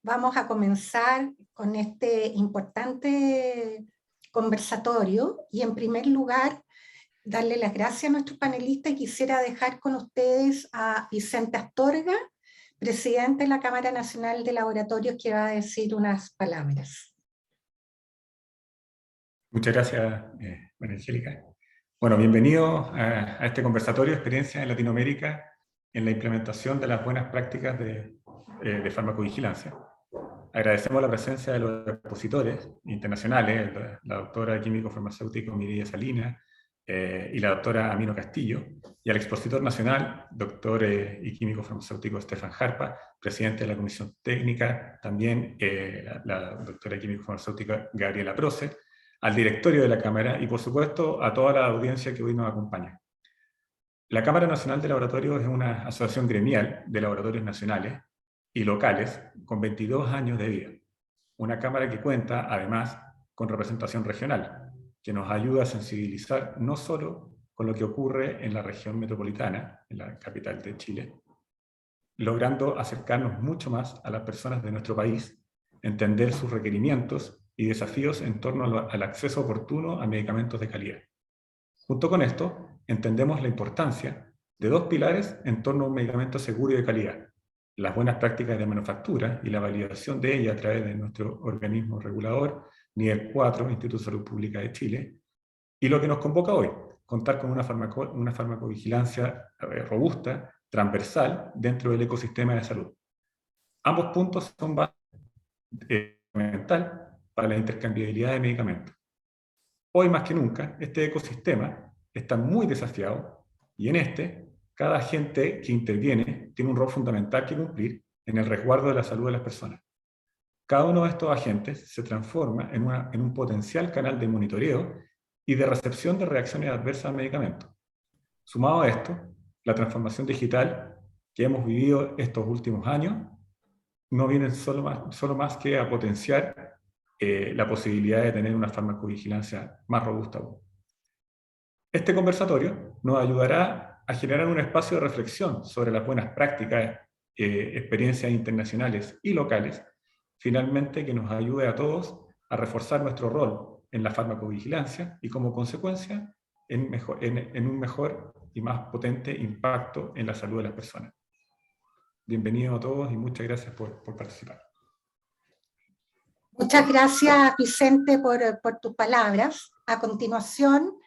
Vamos a comenzar con este importante conversatorio y en primer lugar darle las gracias a nuestros panelistas y quisiera dejar con ustedes a Vicente Astorga, presidente de la Cámara Nacional de Laboratorios, que va a decir unas palabras. Muchas gracias, María Angélica. Bueno, bienvenidos a este conversatorio de experiencias en Latinoamérica en la implementación de las buenas prácticas de farmacovigilancia. Agradecemos la presencia de los expositores internacionales, la doctora químico farmacéutico Mireia Salinas y la doctora Amino Castillo, y al expositor nacional, doctor y químico farmacéutico Stefan Harpa, presidente de la Comisión Técnica, también la doctora químico farmacéutica Gabriela Proce, al directorio de la Cámara y, por supuesto, a toda la audiencia que hoy nos acompaña. La Cámara Nacional de Laboratorios es una asociación gremial de laboratorios nacionales y locales con 22 años de vida. Una Cámara que cuenta, además, con representación regional, que nos ayuda a sensibilizar no solo con lo que ocurre en la región metropolitana, en la capital de Chile, logrando acercarnos mucho más a las personas de nuestro país, entender sus requerimientos y desafíos en torno al acceso oportuno a medicamentos de calidad. Junto con esto, entendemos la importancia de dos pilares en torno a un medicamento seguro y de calidad: las buenas prácticas de manufactura y la validación de ella a través de nuestro organismo regulador, nivel 4, Instituto de Salud Pública de Chile, y lo que nos convoca hoy, contar con una farmacovigilancia robusta, transversal, dentro del ecosistema de salud. Ambos puntos son base fundamental para la intercambiabilidad de medicamentos. Hoy más que nunca, este ecosistema está muy desafiado y en cada agente que interviene tiene un rol fundamental que cumplir en el resguardo de la salud de las personas. Cada uno de estos agentes se transforma en un potencial canal de monitoreo y de recepción de reacciones adversas al medicamento. Sumado a esto, la transformación digital que hemos vivido estos últimos años no viene solo más que a potenciar la posibilidad de tener una farmacovigilancia más robusta aún. Este conversatorio nos ayudará a generar un espacio de reflexión sobre las buenas prácticas, experiencias internacionales y locales, finalmente que nos ayude a todos a reforzar nuestro rol en la farmacovigilancia y como consecuencia en un mejor y más potente impacto en la salud de las personas. Bienvenidos a todos y muchas gracias por participar. Muchas gracias, Vicente, por tus palabras. A continuación,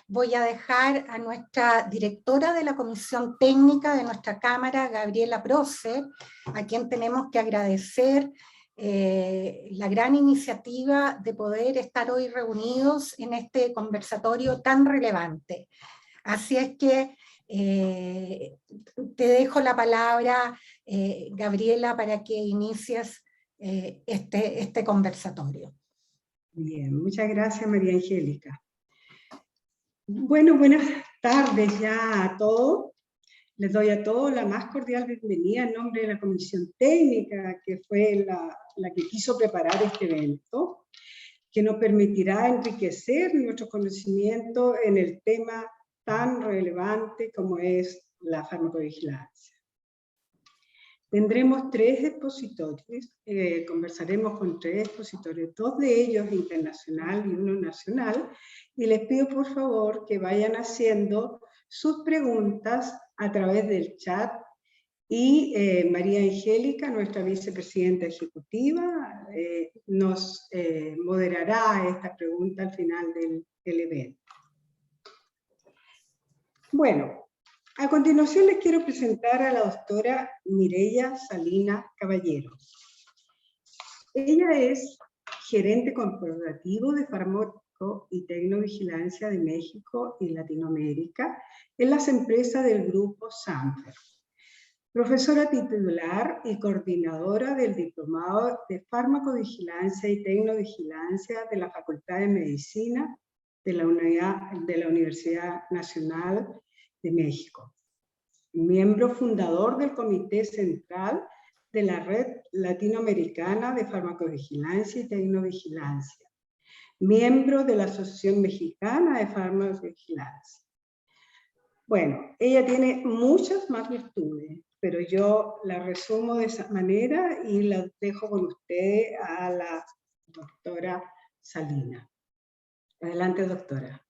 voy a dejar a nuestra directora de la Comisión Técnica de nuestra Cámara, Gabriela Proce, a quien tenemos que agradecer la gran iniciativa de poder estar hoy reunidos en este conversatorio tan relevante. Así es que te dejo la palabra, Gabriela, para que inicies este conversatorio. Bien, muchas gracias, María Angélica. Bueno, buenas tardes ya a todos. Les doy a todos la más cordial bienvenida en nombre de la Comisión Técnica, que fue la que quiso preparar este evento, que nos permitirá enriquecer nuestro conocimiento en el tema tan relevante como es la farmacovigilancia. Tendremos tres expositores, conversaremos con tres expositores, dos de ellos internacional y uno nacional, y les pido por favor que vayan haciendo sus preguntas a través del chat, y María Angélica, nuestra vicepresidenta ejecutiva, nos moderará esta pregunta al final del evento. Bueno, a continuación les quiero presentar a la doctora Mireia Salinas Caballero. Ella es gerente corporativo de Fármaco y Tecnovigilancia de México y Latinoamérica en las empresas del grupo Sanfer. Profesora titular y coordinadora del Diplomado de Farmacovigilancia y Tecnovigilancia de la Facultad de Medicina de la Universidad Nacional de México. Miembro fundador del Comité Central de la Red Latinoamericana de Farmacovigilancia y Tecnovigilancia. Miembro de la Asociación Mexicana de Farmacovigilancia. Bueno, ella tiene muchas más virtudes. pero yo la resumo de esa manera y la dejo con usted a la doctora Salinas. Adelante, doctora.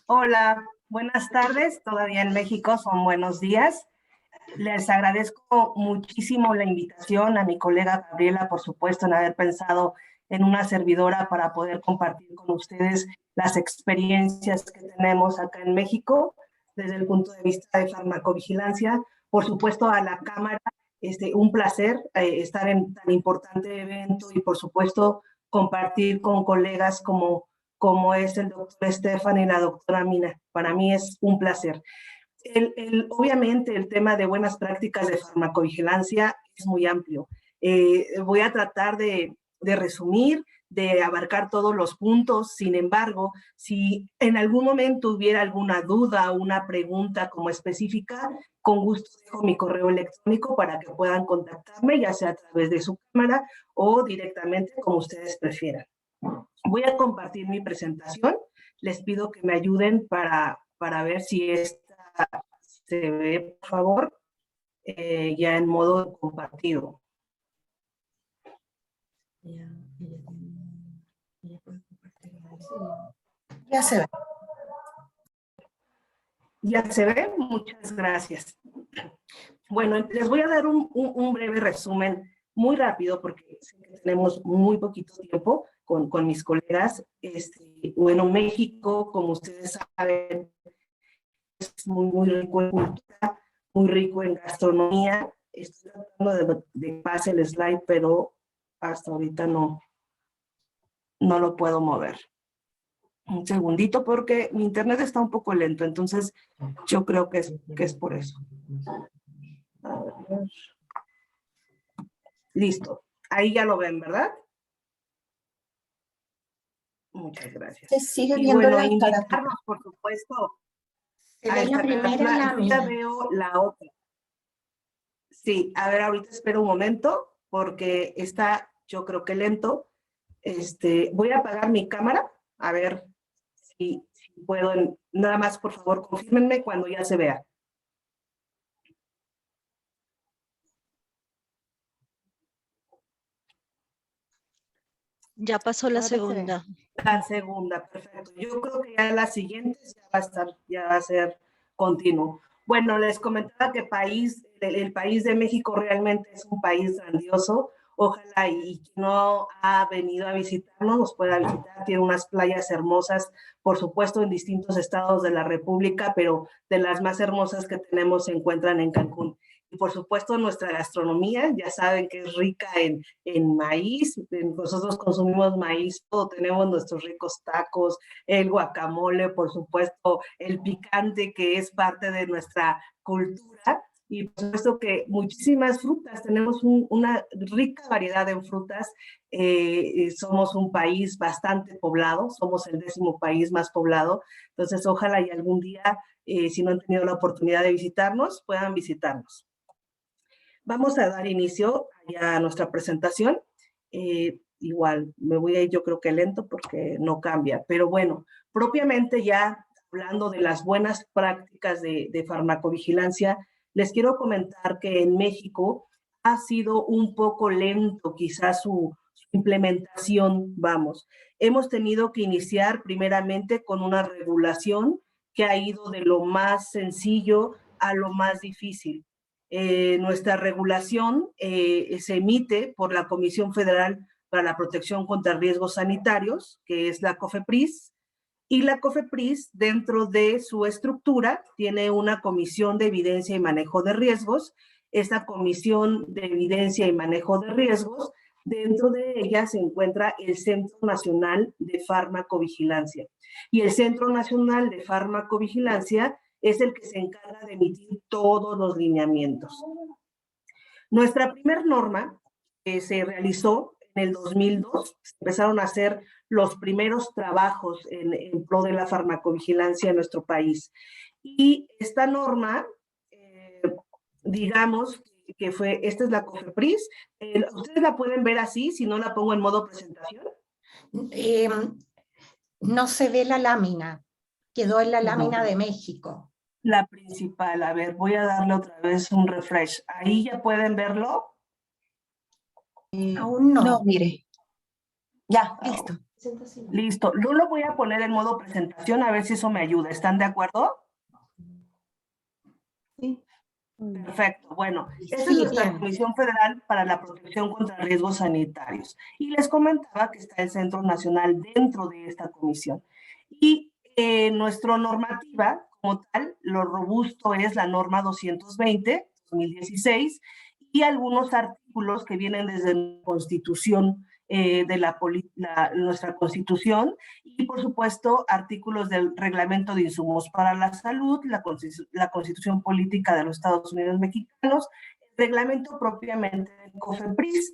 Hola, buenas tardes. Todavía en México son buenos días. Les agradezco muchísimo la invitación a mi colega Gabriela, por supuesto, en haber pensado en una servidora para poder compartir con ustedes las experiencias que tenemos acá en México desde el punto de vista de farmacovigilancia. Por supuesto, a la Cámara, un placer estar en tan importante evento y, por supuesto, compartir con colegas como es el doctor Estefan y la doctora Mina. Para mí es un placer. Obviamente el tema de buenas prácticas de farmacovigilancia es muy amplio. Voy a tratar de resumir, de abarcar todos los puntos. Sin embargo, si en algún momento hubiera alguna duda o una pregunta como específica, con gusto dejo mi correo electrónico para que puedan contactarme, ya sea a través de su cámara o directamente, como ustedes prefieran. Voy a compartir mi presentación. Les pido que me ayuden para ver si esta se ve, por favor, ya en modo compartido. Ya se ve. ¿Ya se ve? Muchas gracias. Bueno, les voy a dar un breve resumen muy rápido porque sé que tenemos muy poquito tiempo con mis colegas. Bueno, México, como ustedes saben, es muy rico en cultura, muy rico en gastronomía. Estoy tratando de pasar el slide, pero hasta ahorita no lo puedo mover. Un segundito porque mi internet está un poco lento, entonces yo creo que es por eso. A ver. Listo. Ahí ya lo ven, ¿verdad? Muchas gracias. Se sigue y viendo bueno, la invitarlos, por supuesto, Se a ve la esta primera carátula. lámina. Ya veo la otra. Sí, a ver, ahorita espero un momento porque está, yo creo que lento. Voy a apagar mi cámara, a ver si puedo. Nada más, por favor, confírmenme cuando ya se vea. Ya pasó la segunda. La segunda, perfecto. Yo creo que ya la siguiente ya va a ser continuo. Bueno, les comentaba que el país de México realmente es un país grandioso. Ojalá y quien no ha venido a visitarnos nos pueda visitar. Tiene unas playas hermosas, por supuesto, en distintos estados de la República, pero de las más hermosas que tenemos se encuentran en Cancún. Y por supuesto nuestra gastronomía, ya saben que es rica en maíz. Nosotros consumimos maíz, tenemos nuestros ricos tacos, el guacamole, por supuesto, el picante que es parte de nuestra cultura. Y por supuesto que muchísimas frutas, tenemos una rica variedad en frutas. Somos un país bastante poblado, somos el 10º país más poblado. Entonces, ojalá y algún día, si no han tenido la oportunidad de visitarnos, puedan visitarnos. Vamos a dar inicio ya a nuestra presentación. Igual, me voy a ir yo creo que lento porque no cambia, pero bueno, propiamente ya hablando de las buenas prácticas de farmacovigilancia, les quiero comentar que en México ha sido un poco lento quizás su implementación, vamos. Hemos tenido que iniciar primeramente con una regulación que ha ido de lo más sencillo a lo más difícil. Nuestra regulación se emite por la Comisión Federal para la Protección contra Riesgos Sanitarios, que es la COFEPRIS, y la COFEPRIS, dentro de su estructura, tiene una comisión de evidencia y manejo de riesgos. Esta comisión de evidencia y manejo de riesgos, dentro de ella se encuentra el Centro Nacional de Farmacovigilancia. Y el Centro Nacional de Farmacovigilancia es el que se encarga de emitir todos los lineamientos. Nuestra primera norma se realizó en el 2002, se empezaron a hacer los primeros trabajos en pro de la farmacovigilancia en nuestro país. Y esta norma, digamos que esta es la COFEPRIS. ¿Ustedes la pueden ver así, si no la pongo en modo presentación? No se ve la lámina, quedó en la lámina de México. La principal, a ver, voy a darle otra vez un refresh. ¿Ahí ya pueden verlo? Aún no. No, mire. Ya, listo. Listo. Yo lo voy a poner en modo presentación a ver si eso me ayuda. ¿Están de acuerdo? Sí. Perfecto. Bueno, esta Sí, es nuestra bien. Comisión Federal para la Protección contra Riesgos Sanitarios. Y les comentaba que está el Centro Nacional dentro de esta comisión. Y nuestra normativa, como tal, lo robusto es la norma 220/2016 y algunos artículos que vienen desde la Constitución, nuestra Constitución, y por supuesto artículos del Reglamento de Insumos para la Salud, la Constitución Política de los Estados Unidos Mexicanos, el reglamento propiamente del COFEPRIS,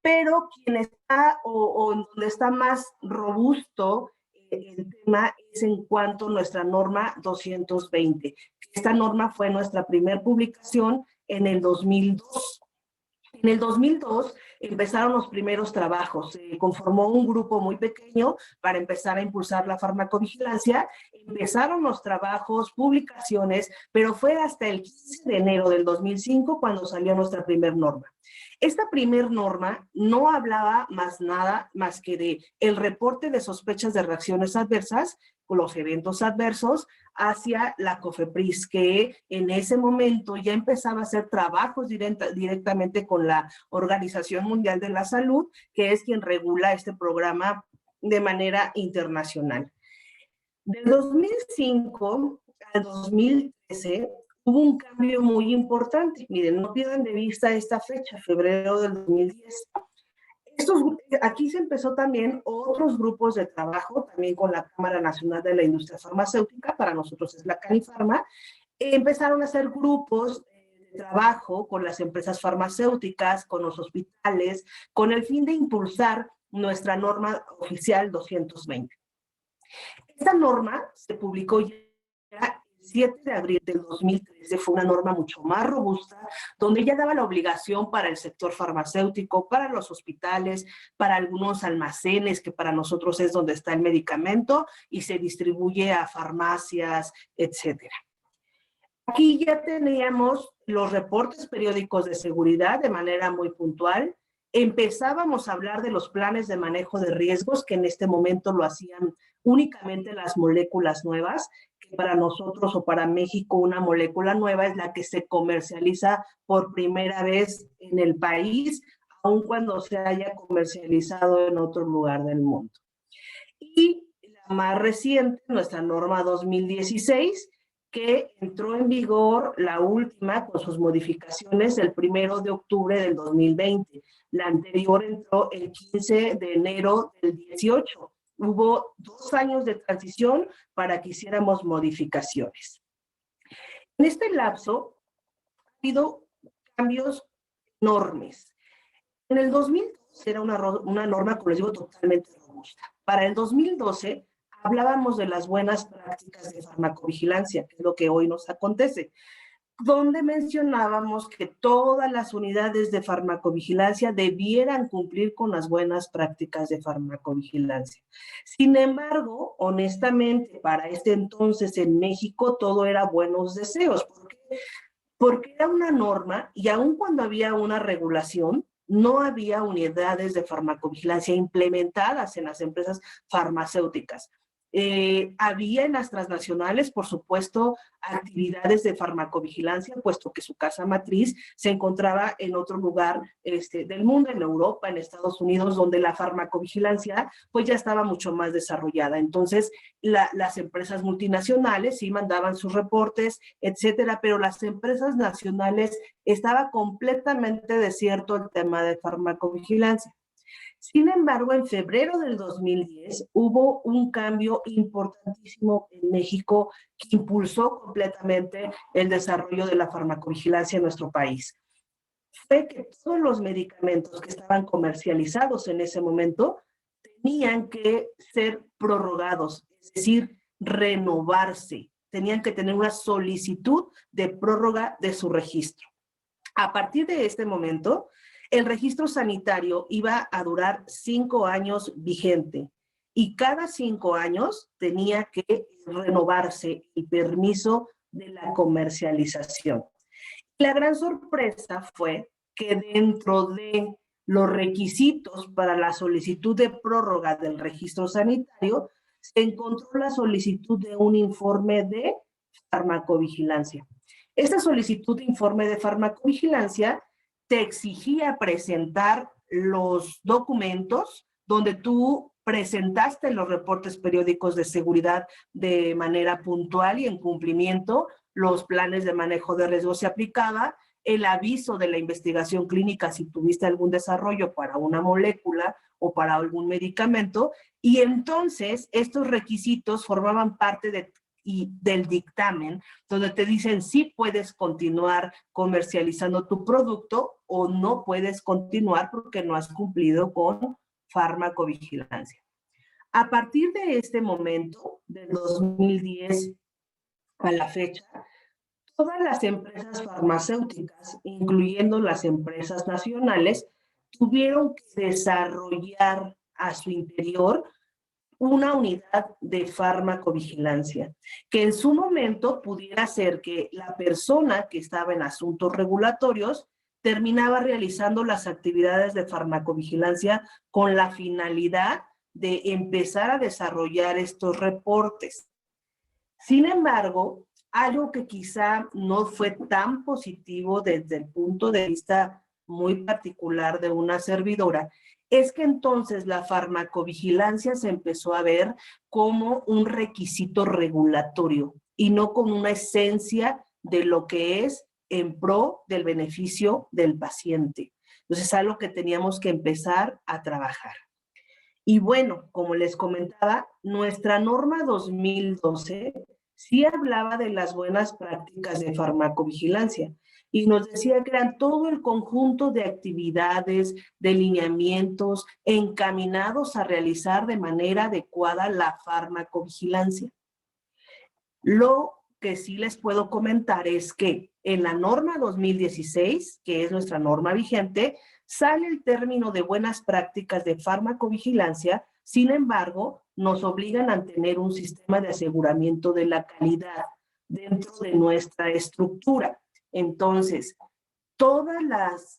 pero quien está o donde está más robusto el tema es en cuanto a nuestra norma 220. Esta norma fue nuestra primera publicación en el 2002. En el 2002 empezaron los primeros trabajos, se conformó un grupo muy pequeño para empezar a impulsar la farmacovigilancia, empezaron los trabajos, publicaciones, pero fue hasta el 15 de enero del 2005 cuando salió nuestra primera norma. Esta primer norma no hablaba más nada más que de el reporte de sospechas de reacciones adversas, con los eventos adversos, hacia la COFEPRIS, que en ese momento ya empezaba a hacer trabajos directamente con la Organización Mundial de la Salud, que es quien regula este programa de manera internacional. Del 2005 al 2013 hubo un cambio muy importante. Miren, no pierdan de vista esta fecha, febrero del 2010. Aquí se empezó también otros grupos de trabajo, también con la Cámara Nacional de la Industria Farmacéutica, para nosotros es la Canifarma. Empezaron a hacer grupos de trabajo con las empresas farmacéuticas, con los hospitales, con el fin de impulsar nuestra norma oficial 220. Esta norma se publicó ya el 7 de abril del 2013, fue una norma mucho más robusta, donde ya daba la obligación para el sector farmacéutico, para los hospitales, para algunos almacenes, que para nosotros es donde está el medicamento y se distribuye a farmacias, etcétera. Aquí ya teníamos los reportes periódicos de seguridad de manera muy puntual. Empezábamos a hablar de los planes de manejo de riesgos, que en este momento lo hacían únicamente las moléculas nuevas, que para nosotros o para México una molécula nueva es la que se comercializa por primera vez en el país, aun cuando se haya comercializado en otro lugar del mundo. Y la más reciente, nuestra norma 2016, que entró en vigor la última con sus modificaciones el 1 de octubre del 2020. La anterior entró el 15 de enero del 18. Hubo 2 años de transición para que hiciéramos modificaciones. En este lapso ha habido cambios enormes. En el 2012 era una norma, como les digo, totalmente robusta. Para el 2012 hablábamos de las buenas prácticas de farmacovigilancia, que es lo que hoy nos acontece, donde mencionábamos que todas las unidades de farmacovigilancia debieran cumplir con las buenas prácticas de farmacovigilancia. Sin embargo, honestamente, para este entonces en México todo era buenos deseos, porque era una norma y aun cuando había una regulación, no había unidades de farmacovigilancia implementadas en las empresas farmacéuticas. Había en las transnacionales, por supuesto, actividades de farmacovigilancia, puesto que su casa matriz se encontraba en otro lugar del mundo, en Europa, en Estados Unidos, donde la farmacovigilancia pues ya estaba mucho más desarrollada. Entonces, las empresas multinacionales sí mandaban sus reportes, etcétera, pero las empresas nacionales estaba completamente desierto el tema de farmacovigilancia. Sin embargo, en febrero del 2010 hubo un cambio importantísimo en México que impulsó completamente el desarrollo de la farmacovigilancia en nuestro país. Fue que todos los medicamentos que estaban comercializados en ese momento tenían que ser prorrogados, es decir, renovarse. Tenían que tener una solicitud de prórroga de su registro. A partir de este momento, el registro sanitario iba a durar 5 años vigente y cada 5 años tenía que renovarse el permiso de la comercialización. La gran sorpresa fue que dentro de los requisitos para la solicitud de prórroga del registro sanitario se encontró la solicitud de un informe de farmacovigilancia. Esta solicitud de informe de farmacovigilancia te exigía presentar los documentos donde tú presentaste los reportes periódicos de seguridad de manera puntual y en cumplimiento, los planes de manejo de riesgo se aplicaba, el aviso de la investigación clínica si tuviste algún desarrollo para una molécula o para algún medicamento, y entonces estos requisitos formaban parte del dictamen, donde te dicen si puedes continuar comercializando tu producto o no puedes continuar porque no has cumplido con farmacovigilancia. A partir de este momento, de 2010 a la fecha, todas las empresas farmacéuticas, incluyendo las empresas nacionales, tuvieron que desarrollar a su interior una unidad de farmacovigilancia, que en su momento pudiera ser que la persona que estaba en asuntos regulatorios terminaba realizando las actividades de farmacovigilancia con la finalidad de empezar a desarrollar estos reportes. Sin embargo, algo que quizá no fue tan positivo desde el punto de vista muy particular de una servidora, es que entonces la farmacovigilancia se empezó a ver como un requisito regulatorio y no como una esencia de lo que es en pro del beneficio del paciente. Entonces es algo que teníamos que empezar a trabajar. Y bueno, como les comentaba, nuestra norma 2012 sí hablaba de las buenas prácticas de farmacovigilancia y nos decía que eran todo el conjunto de actividades, de lineamientos encaminados a realizar de manera adecuada la farmacovigilancia. Lo que sí les puedo comentar es que en la norma 2016, que es nuestra norma vigente, sale el término de buenas prácticas de farmacovigilancia. Sin embargo, nos obligan a tener un sistema de aseguramiento de la calidad dentro de nuestra estructura. Entonces, todas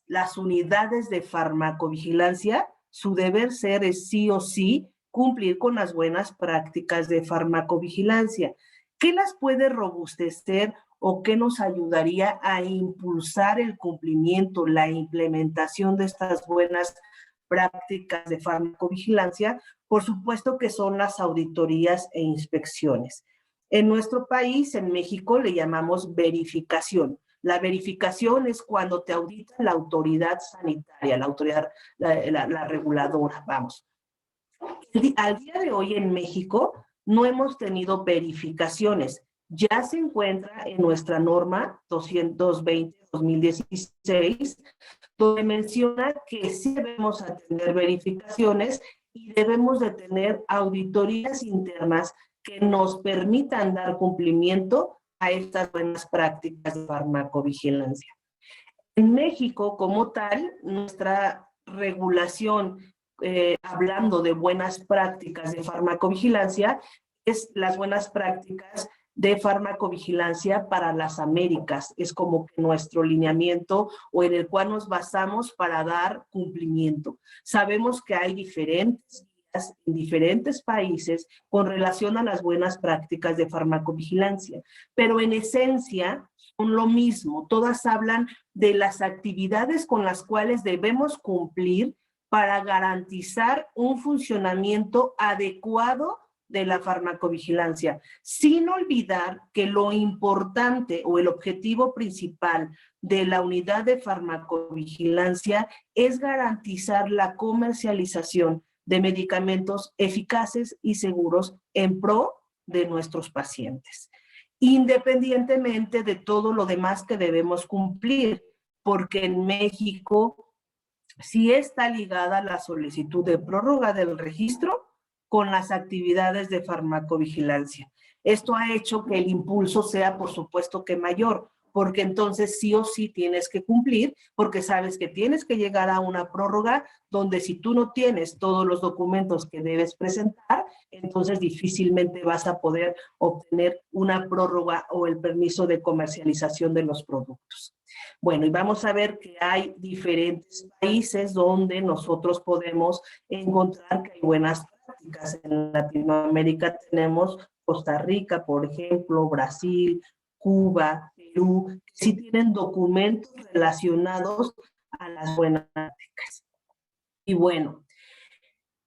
las unidades de farmacovigilancia, su deber ser es sí o sí cumplir con las buenas prácticas de farmacovigilancia. ¿Qué las puede robustecer o qué nos ayudaría a impulsar el cumplimiento, la implementación de estas buenas prácticas de farmacovigilancia? Por supuesto que son las auditorías e inspecciones. En nuestro país, en México, le llamamos verificación. La verificación es cuando te audita la autoridad sanitaria, la autoridad, la reguladora, vamos. Al día de hoy en México no hemos tenido verificaciones. Ya se encuentra en nuestra norma 220-2016, donde menciona que sí debemos tener verificaciones y debemos de tener auditorías internas que nos permitan dar cumplimiento a estas buenas prácticas de farmacovigilancia. En México, como tal, nuestra regulación, hablando de buenas prácticas de farmacovigilancia, es las buenas prácticas de farmacovigilancia para las Américas. Es como que nuestro lineamiento o en el cual nos basamos para dar cumplimiento. Sabemos que hay diferentes guías en diferentes países con relación a las buenas prácticas de farmacovigilancia, pero en esencia son lo mismo. Todas hablan de las actividades con las cuales debemos cumplir para garantizar un funcionamiento adecuado de la farmacovigilancia, sin olvidar que lo importante o el objetivo principal de la unidad de farmacovigilancia es garantizar la comercialización de medicamentos eficaces y seguros en pro de nuestros pacientes, independientemente de todo lo demás que debemos cumplir, porque en México sí está ligada la solicitud de prórroga del registro con las actividades de farmacovigilancia. Esto ha hecho que el impulso sea, por supuesto, que mayor, porque entonces sí o sí tienes que cumplir, porque sabes que tienes que llegar a una prórroga donde si tú no tienes todos los documentos que debes presentar, entonces difícilmente vas a poder obtener una prórroga o el permiso de comercialización de los productos. Bueno, y vamos a ver que hay diferentes países donde nosotros podemos encontrar que hay buenas prácticas. En Latinoamérica tenemos Costa Rica, por ejemplo, Brasil, Cuba, Perú, que sí tienen documentos relacionados a las buenas prácticas. Y bueno,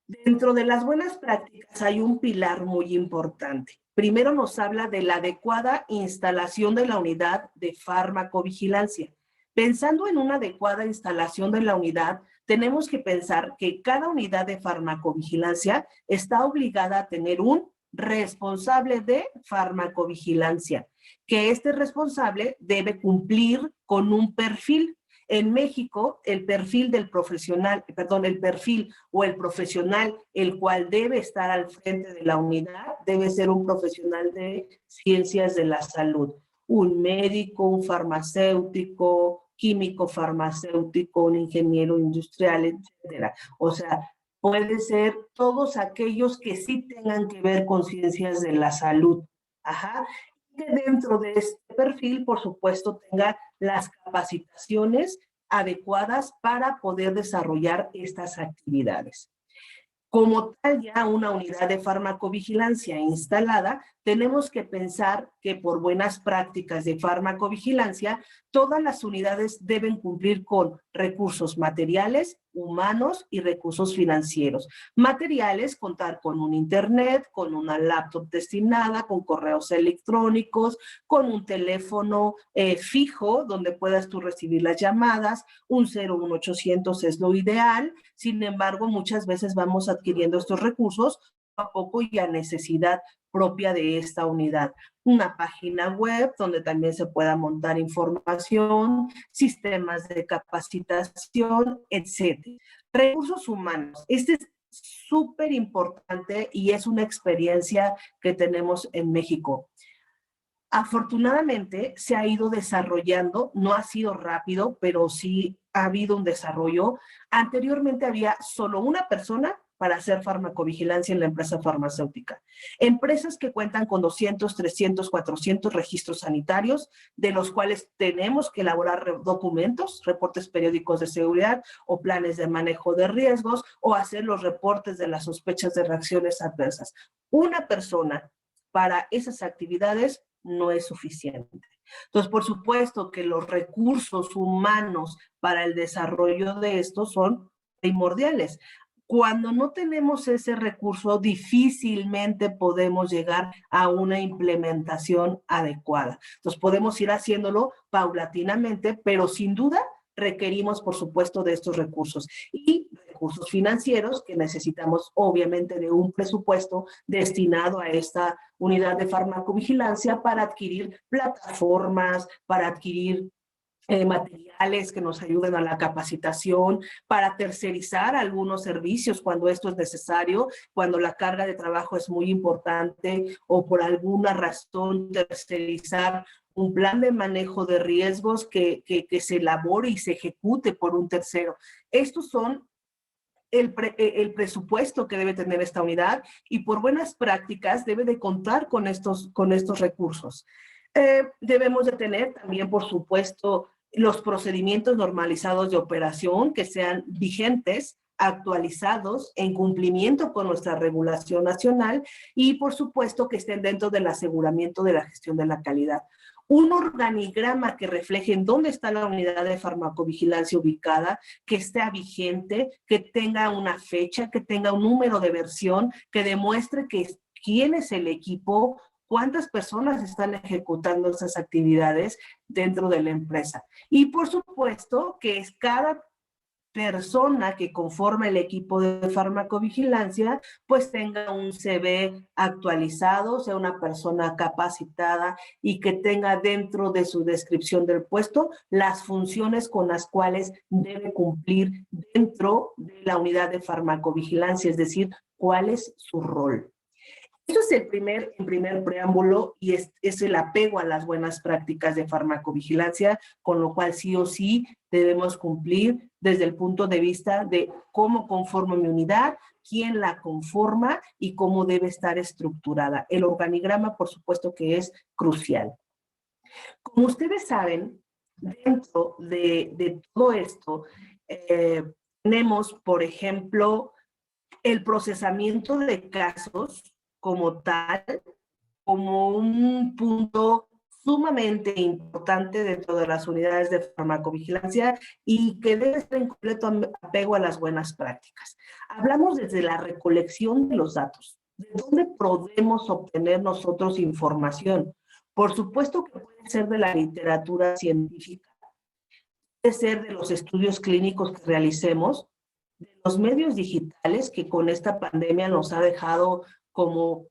dentro de las buenas prácticas hay un pilar muy importante. Primero nos habla de la adecuada instalación de la unidad de farmacovigilancia. Pensando en una adecuada instalación de la unidad, tenemos que pensar que cada unidad de farmacovigilancia está obligada a tener un responsable de farmacovigilancia, que este responsable debe cumplir con un perfil. En México, el perfil del profesional, el perfil o el profesional el cual debe estar al frente de la unidad debe ser un profesional de ciencias de la salud, un médico, un farmacéutico, químico farmacéutico, un ingeniero industrial, etcétera. O sea, puede ser todos aquellos que sí tengan que ver con ciencias de la salud. Ajá. Que dentro de este perfil, por supuesto, tenga las capacitaciones adecuadas para poder desarrollar estas actividades. Como tal, ya una unidad de farmacovigilancia instalada, tenemos que pensar que por buenas prácticas de farmacovigilancia, todas las unidades deben cumplir con recursos materiales, humanos y recursos financieros. Materiales, contar con un internet, con una laptop destinada, con correos electrónicos, con un teléfono fijo donde puedas tú recibir las llamadas, un 01800 es lo ideal. Sin embargo, muchas veces vamos adquiriendo estos recursos a poco y a necesidad propia de esta unidad. Una página web donde también se pueda montar información, sistemas de capacitación, etc. Recursos humanos. Este es súper importante y es una experiencia que tenemos en México. Afortunadamente se ha ido desarrollando, no ha sido rápido, pero sí ha habido un desarrollo. Anteriormente había solo una persona para hacer farmacovigilancia en la empresa farmacéutica. Empresas que cuentan con 200, 300, 400 registros sanitarios, de los cuales tenemos que elaborar documentos, reportes periódicos de seguridad o planes de manejo de riesgos o hacer los reportes de las sospechas de reacciones adversas. Una persona para esas actividades no es suficiente. Entonces, por supuesto que los recursos humanos para el desarrollo de esto son primordiales. Cuando no tenemos ese recurso, difícilmente podemos llegar a una implementación adecuada. Entonces, podemos ir haciéndolo paulatinamente, pero sin duda requerimos, por supuesto, de estos recursos. Y recursos financieros que necesitamos, obviamente, de un presupuesto destinado a esta unidad de farmacovigilancia para adquirir plataformas, para adquirir materiales que nos ayuden a la capacitación, para tercerizar algunos servicios cuando esto es necesario, cuando la carga de trabajo es muy importante o por alguna razón tercerizar un plan de manejo de riesgos que se elabore y se ejecute por un tercero. Estos son el presupuesto que debe tener esta unidad y por buenas prácticas debe de contar con estos recursos. Debemos de tener también, por supuesto, los procedimientos normalizados de operación que sean vigentes, actualizados, en cumplimiento con nuestra regulación nacional y, por supuesto, que estén dentro del aseguramiento de la gestión de la calidad. Un organigrama que refleje en dónde está la unidad de farmacovigilancia ubicada, que esté vigente, que tenga una fecha, que tenga un número de versión, que demuestre quién es el equipo, cuántas personas están ejecutando esas actividades dentro de la empresa. Y por supuesto que es cada persona que conforma el equipo de farmacovigilancia, pues tenga un CV actualizado, sea una persona capacitada y que tenga dentro de su descripción del puesto las funciones con las cuales debe cumplir dentro de la unidad de farmacovigilancia, es decir, cuál es su rol. Esto es el primer preámbulo y es el apego a las buenas prácticas de farmacovigilancia, con lo cual sí o sí debemos cumplir desde el punto de vista de cómo conformo mi unidad, quién la conforma y cómo debe estar estructurada. El organigrama, por supuesto, que es crucial. Como ustedes saben, dentro de todo esto, tenemos, por ejemplo, el procesamiento de casos como tal, como un punto sumamente importante dentro de las unidades de farmacovigilancia y que debe estar en completo apego a las buenas prácticas. Hablamos desde la recolección de los datos. ¿De dónde podemos obtener nosotros información? Por supuesto que puede ser de la literatura científica, puede ser de los estudios clínicos que realicemos, de los medios digitales que con esta pandemia nos ha dejado como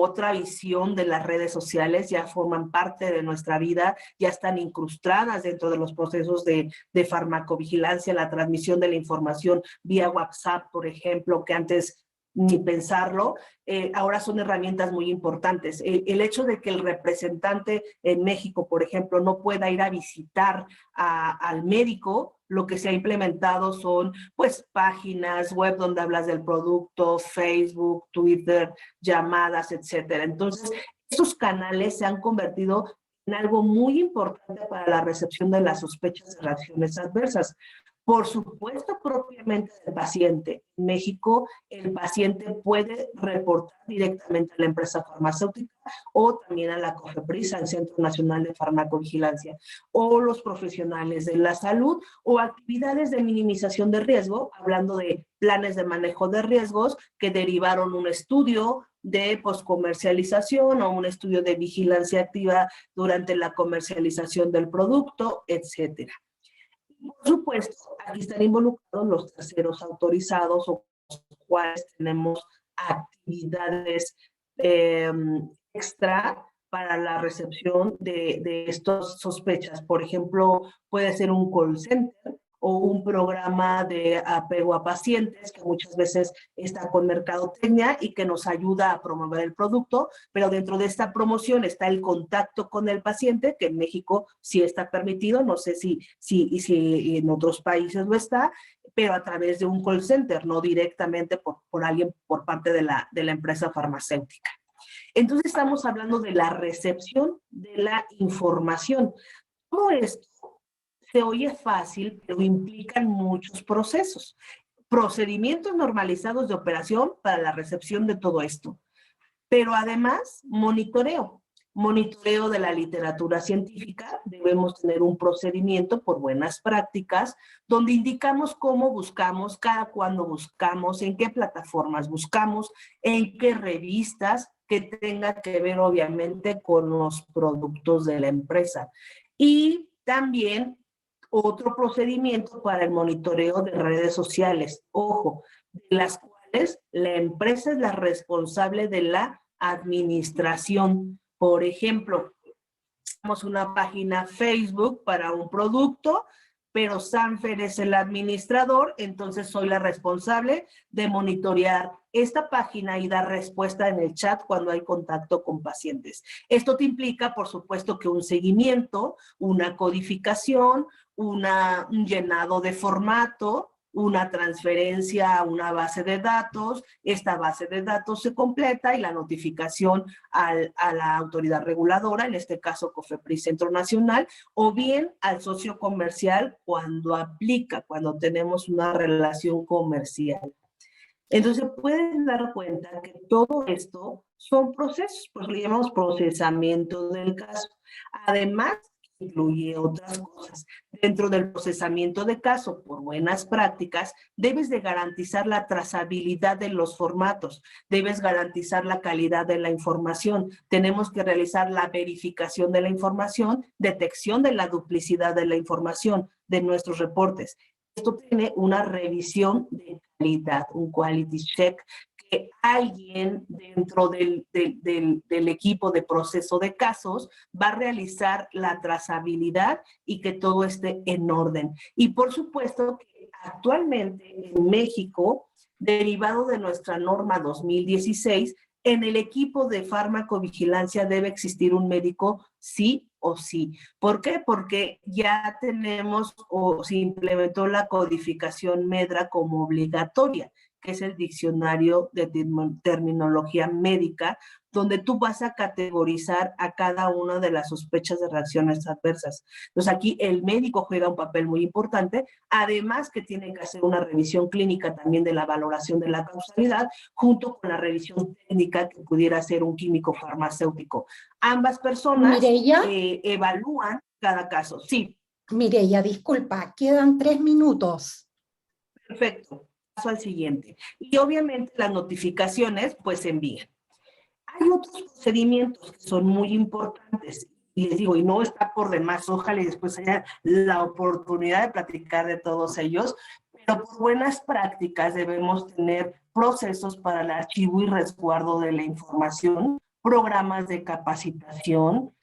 otra visión de las redes sociales, ya forman parte de nuestra vida, ya están incrustadas dentro de los procesos de farmacovigilancia, la transmisión de la información vía WhatsApp, por ejemplo, que antes ni pensarlo, ahora son herramientas muy importantes. El hecho de que el representante en México, por ejemplo, no pueda ir a visitar al médico, lo que se ha implementado son pues páginas web donde hablas del producto, Facebook, Twitter, llamadas, etcétera. Entonces, estos canales se han convertido en algo muy importante para la recepción de las sospechas de reacciones adversas. Por supuesto, propiamente del paciente. En México, el paciente puede reportar directamente a la empresa farmacéutica o también a la COFEPRIS, al Centro Nacional de Farmacovigilancia, o los profesionales de la salud, o actividades de minimización de riesgo, hablando de planes de manejo de riesgos que derivaron un estudio de poscomercialización o un estudio de vigilancia activa durante la comercialización del producto, etcétera. Por supuesto, aquí están involucrados los terceros autorizados o los cuales tenemos actividades extra para la recepción de estas sospechas. Por ejemplo, puede ser un call center o un programa de apego a pacientes que muchas veces está con mercadotecnia y que nos ayuda a promover el producto, pero dentro de esta promoción está el contacto con el paciente, que en México sí está permitido, no sé si en otros países lo está, pero a través de un call center, no directamente por alguien por parte de la empresa farmacéutica. Entonces estamos hablando de la recepción de la información. Todo esto se oye fácil, pero implican muchos procesos. Procedimientos normalizados de operación para la recepción de todo esto. Pero además, monitoreo. Monitoreo de la literatura científica. Debemos tener un procedimiento por buenas prácticas, donde indicamos cómo buscamos, cada cuándo buscamos, en qué plataformas buscamos, en qué revistas, que tenga que ver obviamente con los productos de la empresa. Y también otro procedimiento para el monitoreo de redes sociales, ojo, de las cuales la empresa es la responsable de la administración. Por ejemplo, tenemos una página Facebook para un producto, pero Sanfer es el administrador, entonces soy la responsable de monitorear esta página y dar respuesta en el chat cuando hay contacto con pacientes. Esto te implica, por supuesto, que un seguimiento, una codificación, un llenado de formato, una transferencia a una base de datos, esta base de datos se completa y la notificación a la autoridad reguladora, en este caso COFEPRIS Centro Nacional, o bien al socio comercial cuando aplica, cuando tenemos una relación comercial. Entonces pueden dar cuenta que todo esto son procesos, pues le llamamos procesamiento del caso. Además, incluye otras cosas. Dentro del procesamiento de caso, por buenas prácticas, debes de garantizar la trazabilidad de los formatos, debes garantizar la calidad de la información, tenemos que realizar la verificación de la información, detección de la duplicidad de la información de nuestros reportes. Esto tiene una revisión de calidad, un quality check, que alguien dentro del equipo de proceso de casos va a realizar la trazabilidad y que todo esté en orden. Y por supuesto que actualmente en México, derivado de nuestra norma 2016, En el equipo de farmacovigilancia debe existir un médico sí o sí. ¿Por qué? Porque ya tenemos o se implementó la codificación MEDRA como obligatoria, que es el diccionario de terminología médica, donde tú vas a categorizar a cada una de las sospechas de reacciones adversas. Entonces aquí el médico juega un papel muy importante, además que tiene que hacer una revisión clínica también de la valoración de la causalidad, junto con la revisión técnica que pudiera hacer un químico farmacéutico. Ambas personas evalúan cada caso. Sí. Mireya, disculpa, quedan 3 minutos. Perfecto. Paso al siguiente. Y obviamente las notificaciones pues se envían. Hay otros procedimientos que son muy importantes. Y les digo, y no está por demás, ojalá y después haya la oportunidad de platicar de todos ellos, pero por buenas prácticas debemos tener procesos para el archivo y resguardo de la información, programas de capacitación,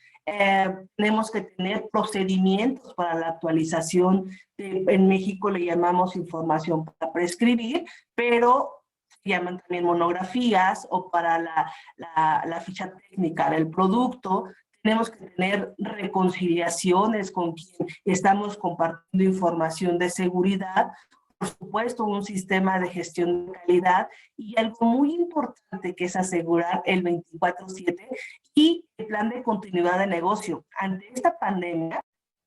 tenemos que tener procedimientos para la actualización, en México le llamamos información para prescribir, pero se llaman también monografías, o para la ficha técnica del producto. Tenemos que tener reconciliaciones con quien estamos compartiendo información de seguridad, por supuesto un sistema de gestión de calidad y algo muy importante que es asegurar el 24/7 y el plan de continuidad de negocio. Ante esta pandemia,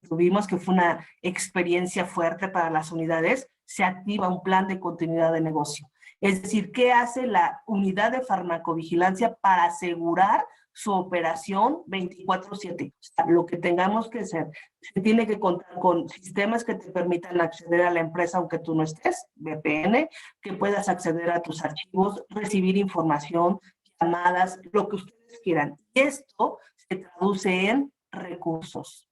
tuvimos que fue una experiencia fuerte para las unidades, se activa un plan de continuidad de negocio. Es decir, ¿qué hace la unidad de farmacovigilancia para asegurar su operación 24/7? O sea, lo que tengamos que hacer, se tiene que contar con sistemas que te permitan acceder a la empresa aunque tú no estés, VPN, que puedas acceder a tus archivos, recibir información, llamadas, lo que ustedes quieran. Esto se traduce en recursos.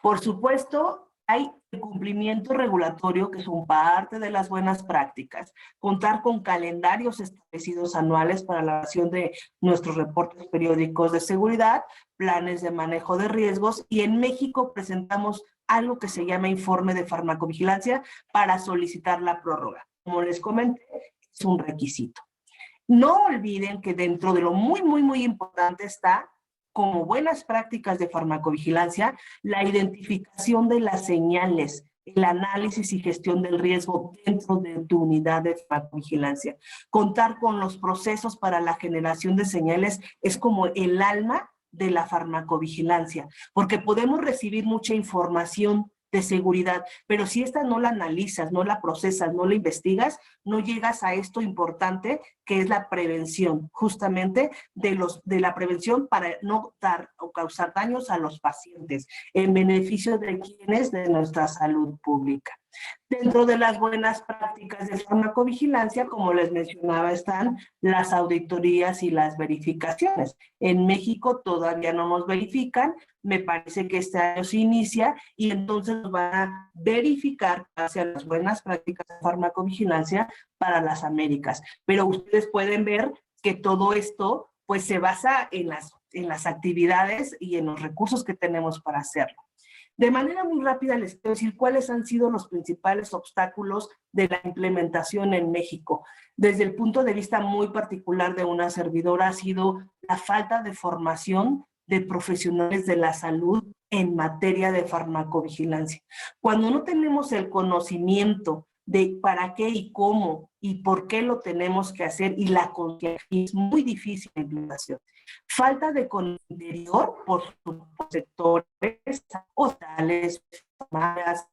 Por supuesto, hay el cumplimiento regulatorio, que son parte de las buenas prácticas. Contar con calendarios establecidos anuales para la elaboración de nuestros reportes periódicos de seguridad, planes de manejo de riesgos, y en México presentamos algo que se llama informe de farmacovigilancia para solicitar la prórroga. Como les comenté, es un requisito. No olviden que dentro de lo muy, muy, muy importante está, como buenas prácticas de farmacovigilancia, la identificación de las señales, el análisis y gestión del riesgo dentro de tu unidad de farmacovigilancia. Contar con los procesos para la generación de señales es como el alma de la farmacovigilancia, porque podemos recibir mucha información de seguridad, pero si esta no la analizas, no la procesas, no la investigas, no llegas a esto importante que es la prevención, justamente de la prevención para no dar o causar daños a los pacientes, en beneficio de quienes, de nuestra salud pública. Dentro de las buenas prácticas de farmacovigilancia, como les mencionaba, están las auditorías y las verificaciones. En México todavía no nos verifican, me parece que este año se inicia y entonces nos van a verificar hacia las buenas prácticas de farmacovigilancia para las Américas. Pero ustedes pueden ver que todo esto pues se basa en las actividades y en los recursos que tenemos para hacerlo. De manera muy rápida les quiero decir cuáles han sido los principales obstáculos de la implementación en México. Desde el punto de vista muy particular de una servidora ha sido la falta de formación de profesionales de la salud en materia de farmacovigilancia. Cuando no tenemos el conocimiento de para qué y cómo y por qué lo tenemos que hacer y la conciencia, es muy difícil la implementación. Falta de conocimiento interior por sus sectores, hospitales, farmacias,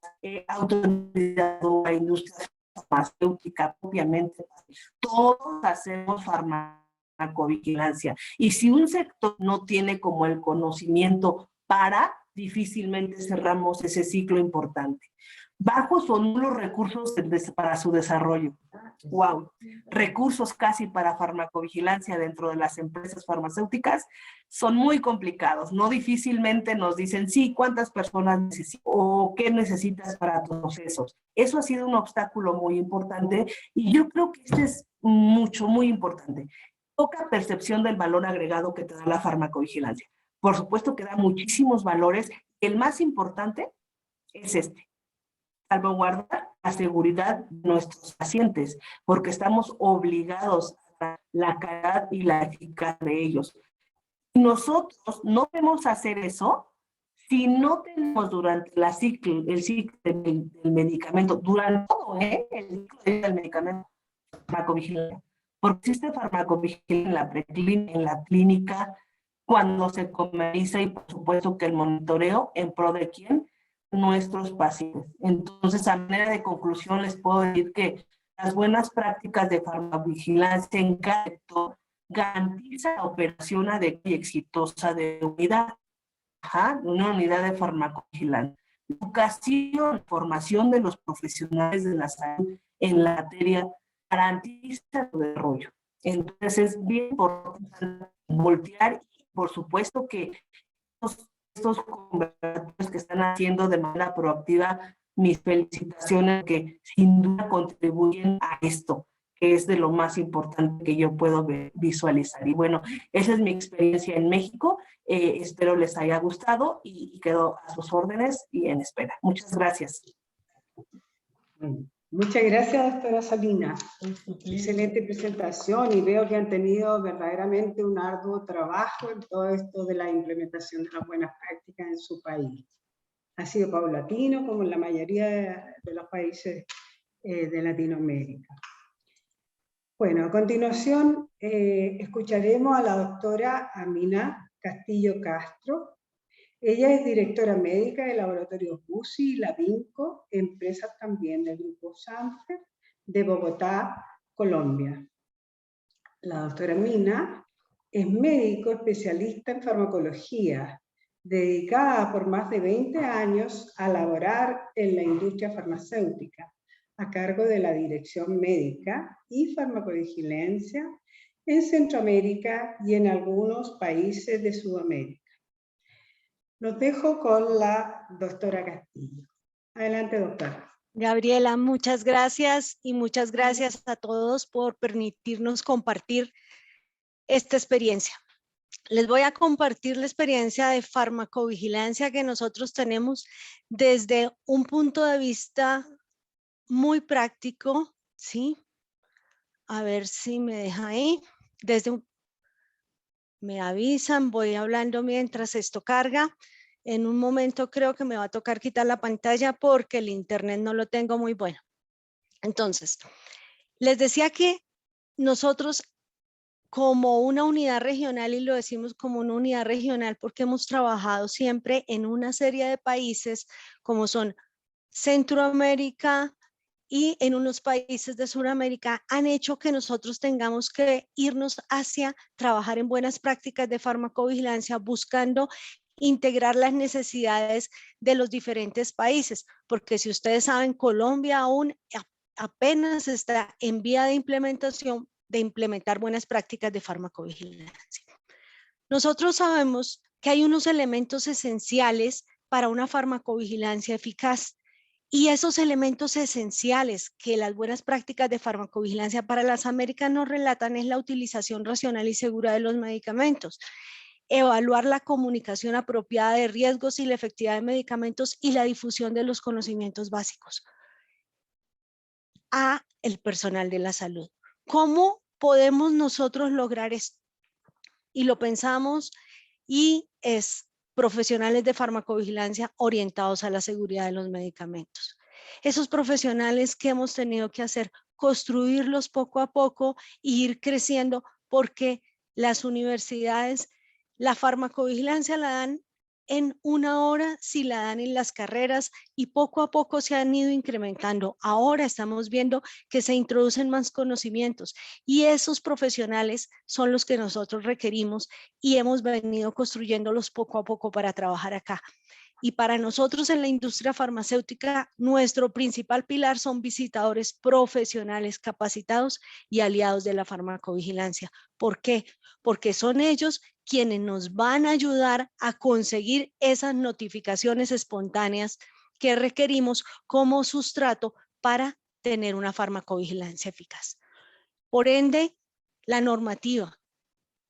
autoridad, la industria farmacéutica, obviamente. Todos hacemos farmacovigilancia. Y si un sector no tiene como el conocimiento difícilmente cerramos ese ciclo importante. Bajos son los recursos para su desarrollo. Wow. Recursos casi para farmacovigilancia dentro de las empresas farmacéuticas son muy complicados. No difícilmente nos dicen, sí, cuántas personas necesitas o qué necesitas para tus procesos. Eso ha sido un obstáculo muy importante y yo creo que este es muy importante. Poca percepción del valor agregado que te da la farmacovigilancia. Por supuesto que da muchísimos valores. El más importante es salvaguardar la seguridad de nuestros pacientes, porque estamos obligados a para la calidad y la eficacia de ellos. Nosotros no podemos hacer eso si no tenemos durante el ciclo del medicamento, durante todo el ciclo del medicamento, farmacovigilancia. Porque existe farmacovigilancia en la clínica, cuando se comercializa y por supuesto que el monitoreo en pro de quién, nuestros pacientes. Entonces, a manera de conclusión, les puedo decir que las buenas prácticas de farmacovigilancia en cada sector garantiza la operación adecuada y exitosa de una unidad de farmacovigilancia. Educación, formación de los profesionales de la salud en la materia garantiza su desarrollo. Entonces es bien importante voltear y por supuesto que estos conversatorios que están haciendo de manera proactiva, mis felicitaciones, que sin duda contribuyen a esto, que es de lo más importante que yo puedo visualizar. Y bueno, esa es mi experiencia en México. Espero les haya gustado y quedo a sus órdenes y en espera. Muchas gracias. Muchas gracias, doctora Salinas. Excelente presentación y veo que han tenido verdaderamente un arduo trabajo en todo esto de la implementación de las buenas prácticas en su país. Ha sido paulatino, como en la mayoría de los países de Latinoamérica. Bueno, a continuación escucharemos a la doctora Amina Castillo Castro. Ella es directora médica de laboratorios UCI y Labinco, empresas también del grupo Sanfer de Bogotá, Colombia. La doctora Amina es médico especialista en farmacología, dedicada por más de 20 años a laborar en la industria farmacéutica, a cargo de la dirección médica y farmacovigilancia en Centroamérica y en algunos países de Sudamérica. Los dejo con la doctora Castillo. Adelante, doctora. Gabriela, muchas gracias y muchas gracias a todos por permitirnos compartir esta experiencia. Les voy a compartir la experiencia de farmacovigilancia que nosotros tenemos desde un punto de vista muy práctico, ¿sí? A ver si me deja ahí. Me avisan, voy hablando mientras esto carga. En un momento creo que me va a tocar quitar la pantalla porque el internet no lo tengo muy bueno. Entonces, les decía que nosotros como una unidad regional, y lo decimos como una unidad regional porque hemos trabajado siempre en una serie de países como son Centroamérica y en unos países de Sudamérica, han hecho que nosotros tengamos que irnos hacia trabajar en buenas prácticas de farmacovigilancia buscando integrar las necesidades de los diferentes países, porque si ustedes saben, Colombia aún apenas está en vía de implementación de implementar buenas prácticas de farmacovigilancia. Nosotros sabemos que hay unos elementos esenciales para una farmacovigilancia eficaz y esos elementos esenciales que las buenas prácticas de farmacovigilancia para las Américas nos relatan es la utilización racional y segura de los medicamentos, evaluar la comunicación apropiada de riesgos y la efectividad de medicamentos y la difusión de los conocimientos básicos a el personal de la salud. ¿Cómo podemos nosotros lograr esto? Y lo pensamos y es profesionales de farmacovigilancia orientados a la seguridad de los medicamentos. Esos profesionales que hemos tenido que hacer, construirlos poco a poco e ir creciendo porque las universidades, la farmacovigilancia la dan en una hora, si la dan en las carreras y poco a poco se han ido incrementando. Ahora estamos viendo que se introducen más conocimientos y esos profesionales son los que nosotros requerimos y hemos venido construyéndolos poco a poco para trabajar acá. Y para nosotros en la industria farmacéutica, nuestro principal pilar son visitadores profesionales capacitados y aliados de la farmacovigilancia. ¿Por qué? Porque son ellos quienes nos van a ayudar a conseguir esas notificaciones espontáneas que requerimos como sustrato para tener una farmacovigilancia eficaz. Por ende, la normativa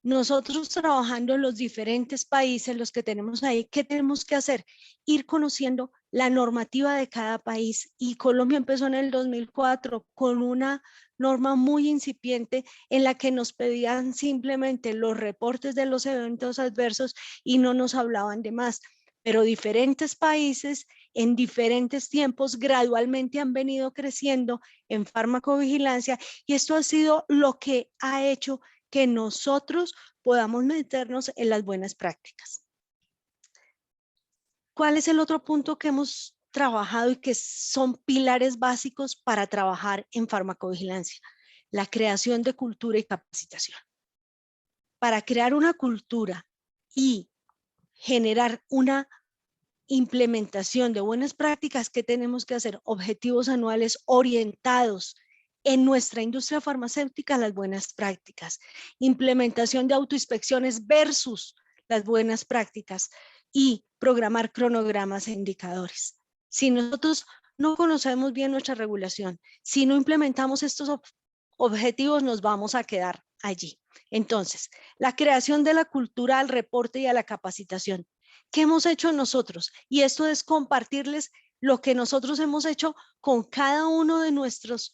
Nosotros trabajando en los diferentes países, los que tenemos ahí, ¿qué tenemos que hacer? Ir conociendo la normativa de cada país. Y Colombia empezó en el 2004 con una norma muy incipiente en la que nos pedían simplemente los reportes de los eventos adversos y no nos hablaban de más. Pero diferentes países en diferentes tiempos gradualmente han venido creciendo en farmacovigilancia, y esto ha sido lo que ha hecho que nosotros podamos meternos en las buenas prácticas. ¿Cuál es el otro punto que hemos trabajado y que son pilares básicos para trabajar en farmacovigilancia? La creación de cultura y capacitación. Para crear una cultura y generar una implementación de buenas prácticas, ¿qué tenemos que hacer? Objetivos anuales orientados en nuestra industria farmacéutica a las buenas prácticas. Implementación de autoinspecciones versus las buenas prácticas y programar cronogramas e indicadores. Si nosotros no conocemos bien nuestra regulación, si no implementamos estos objetivos, nos vamos a quedar allí. Entonces, la creación de la cultura al reporte y a la capacitación. ¿Qué hemos hecho nosotros? Y esto es compartirles lo que nosotros hemos hecho con cada uno de nuestros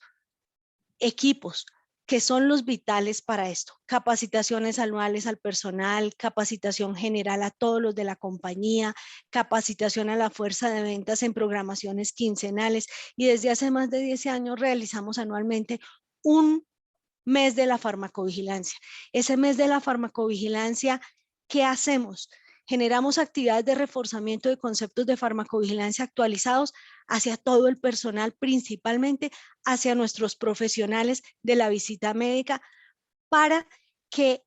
equipos, que son los vitales para esto. Capacitaciones anuales al personal, capacitación general a todos los de la compañía, capacitación a la fuerza de ventas en programaciones quincenales, y desde hace más de 10 años realizamos anualmente un mes de la farmacovigilancia. Ese mes de la farmacovigilancia, ¿qué hacemos? Generamos actividades de reforzamiento de conceptos de farmacovigilancia actualizados hacia todo el personal, principalmente hacia nuestros profesionales de la visita médica, para que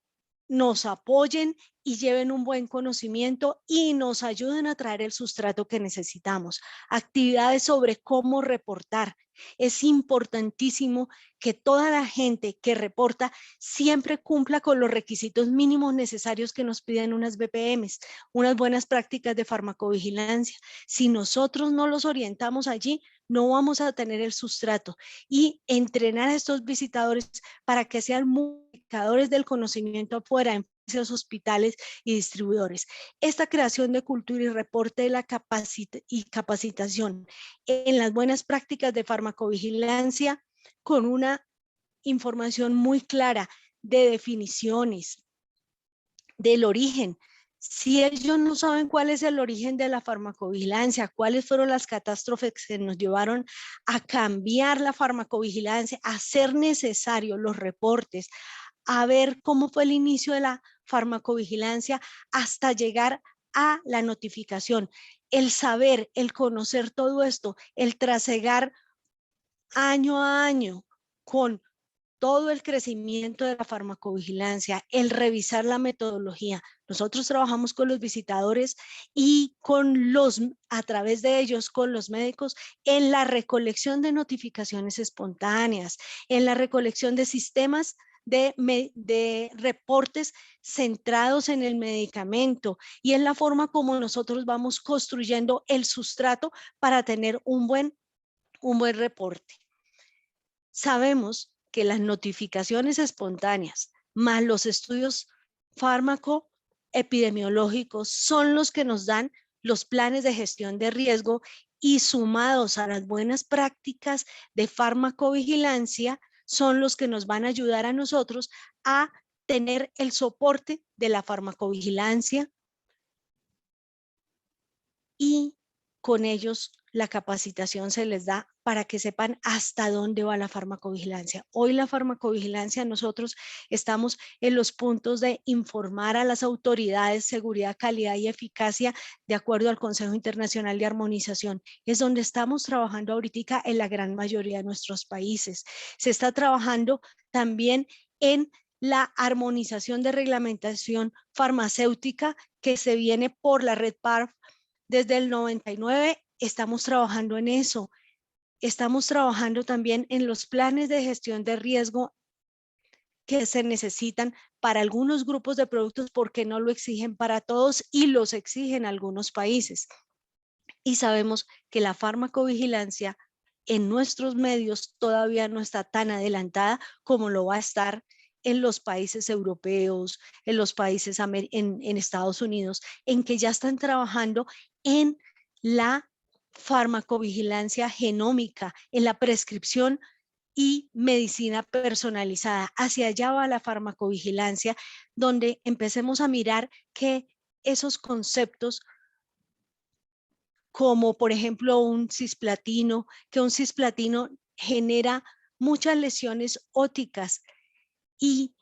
nos apoyen y lleven un buen conocimiento y nos ayuden a traer el sustrato que necesitamos. Actividades sobre cómo reportar. Es importantísimo que toda la gente que reporta siempre cumpla con los requisitos mínimos necesarios que nos piden unas BPMs, unas buenas prácticas de farmacovigilancia. Si nosotros no los orientamos allí, no vamos a tener el sustrato, y entrenar a estos visitadores para que sean multiplicadores del conocimiento afuera en esos hospitales y distribuidores. Esta creación de cultura y reporte de la capacitación en las buenas prácticas de farmacovigilancia, con una información muy clara de definiciones, del origen. Si ellos no saben cuál es el origen de la farmacovigilancia, cuáles fueron las catástrofes que nos llevaron a cambiar la farmacovigilancia, a hacer necesarios los reportes, a ver cómo fue el inicio de la farmacovigilancia hasta llegar a la notificación. El saber, el conocer todo esto, el trasegar año a año con todo el crecimiento de la farmacovigilancia, el revisar la metodología. Nosotros trabajamos con los visitadores y a través de ellos, con los médicos, en la recolección de notificaciones espontáneas, en la recolección de sistemas de reportes centrados en el medicamento, y en la forma como nosotros vamos construyendo el sustrato para tener un buen reporte. Sabemos que las notificaciones espontáneas más los estudios fármaco-epidemiológicos son los que nos dan los planes de gestión de riesgo, y sumados a las buenas prácticas de farmacovigilancia son los que nos van a ayudar a nosotros a tener el soporte de la farmacovigilancia, y con ellos la capacitación se les da para que sepan hasta dónde va la farmacovigilancia. Hoy la farmacovigilancia, nosotros estamos en los puntos de informar a las autoridades seguridad, calidad y eficacia de acuerdo al Consejo Internacional de Armonización. Es donde estamos trabajando ahorita en la gran mayoría de nuestros países. Se está trabajando también en la armonización de reglamentación farmacéutica que se viene por la red PARF desde el 99. Estamos trabajando en eso. Estamos trabajando también en los planes de gestión de riesgo que se necesitan para algunos grupos de productos, porque no lo exigen para todos y los exigen algunos países. Y sabemos que la farmacovigilancia en nuestros medios todavía no está tan adelantada como lo va a estar en los países europeos, en los países en Estados Unidos, en que ya están trabajando en la farmacovigilancia genómica, en la prescripción y medicina personalizada. Hacia allá va la farmacovigilancia, donde empecemos a mirar que esos conceptos, como por ejemplo un cisplatino, que un cisplatino genera muchas lesiones ópticas y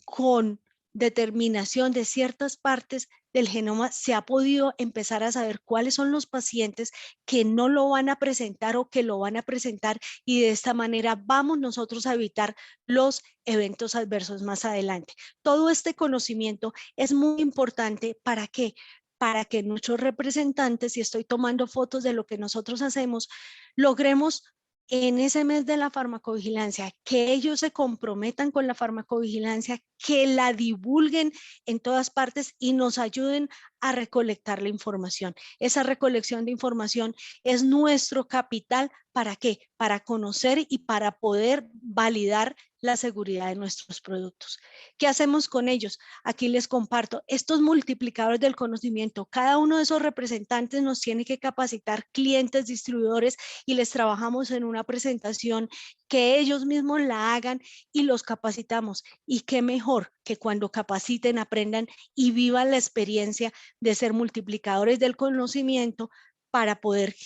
con determinación de ciertas partes del genoma se ha podido empezar a saber cuáles son los pacientes que no lo van a presentar o que lo van a presentar, y de esta manera vamos nosotros a evitar los eventos adversos más adelante. Todo este conocimiento es muy importante. ¿Para qué? Para que nuestros representantes, y estoy tomando fotos de lo que nosotros hacemos, logremos en ese mes de la farmacovigilancia, que ellos se comprometan con la farmacovigilancia, que la divulguen en todas partes y nos ayuden a recolectar la información. Esa recolección de información es nuestro capital. ¿Para qué? Para conocer y para poder validar la seguridad de nuestros productos. ¿Qué hacemos con ellos? Aquí les comparto estos multiplicadores del conocimiento. Cada uno de esos representantes nos tiene que capacitar clientes, distribuidores, y les trabajamos en una presentación que ellos mismos la hagan y los capacitamos. Y qué mejor que cuando capaciten, aprendan y vivan la experiencia de ser multiplicadores del conocimiento para poder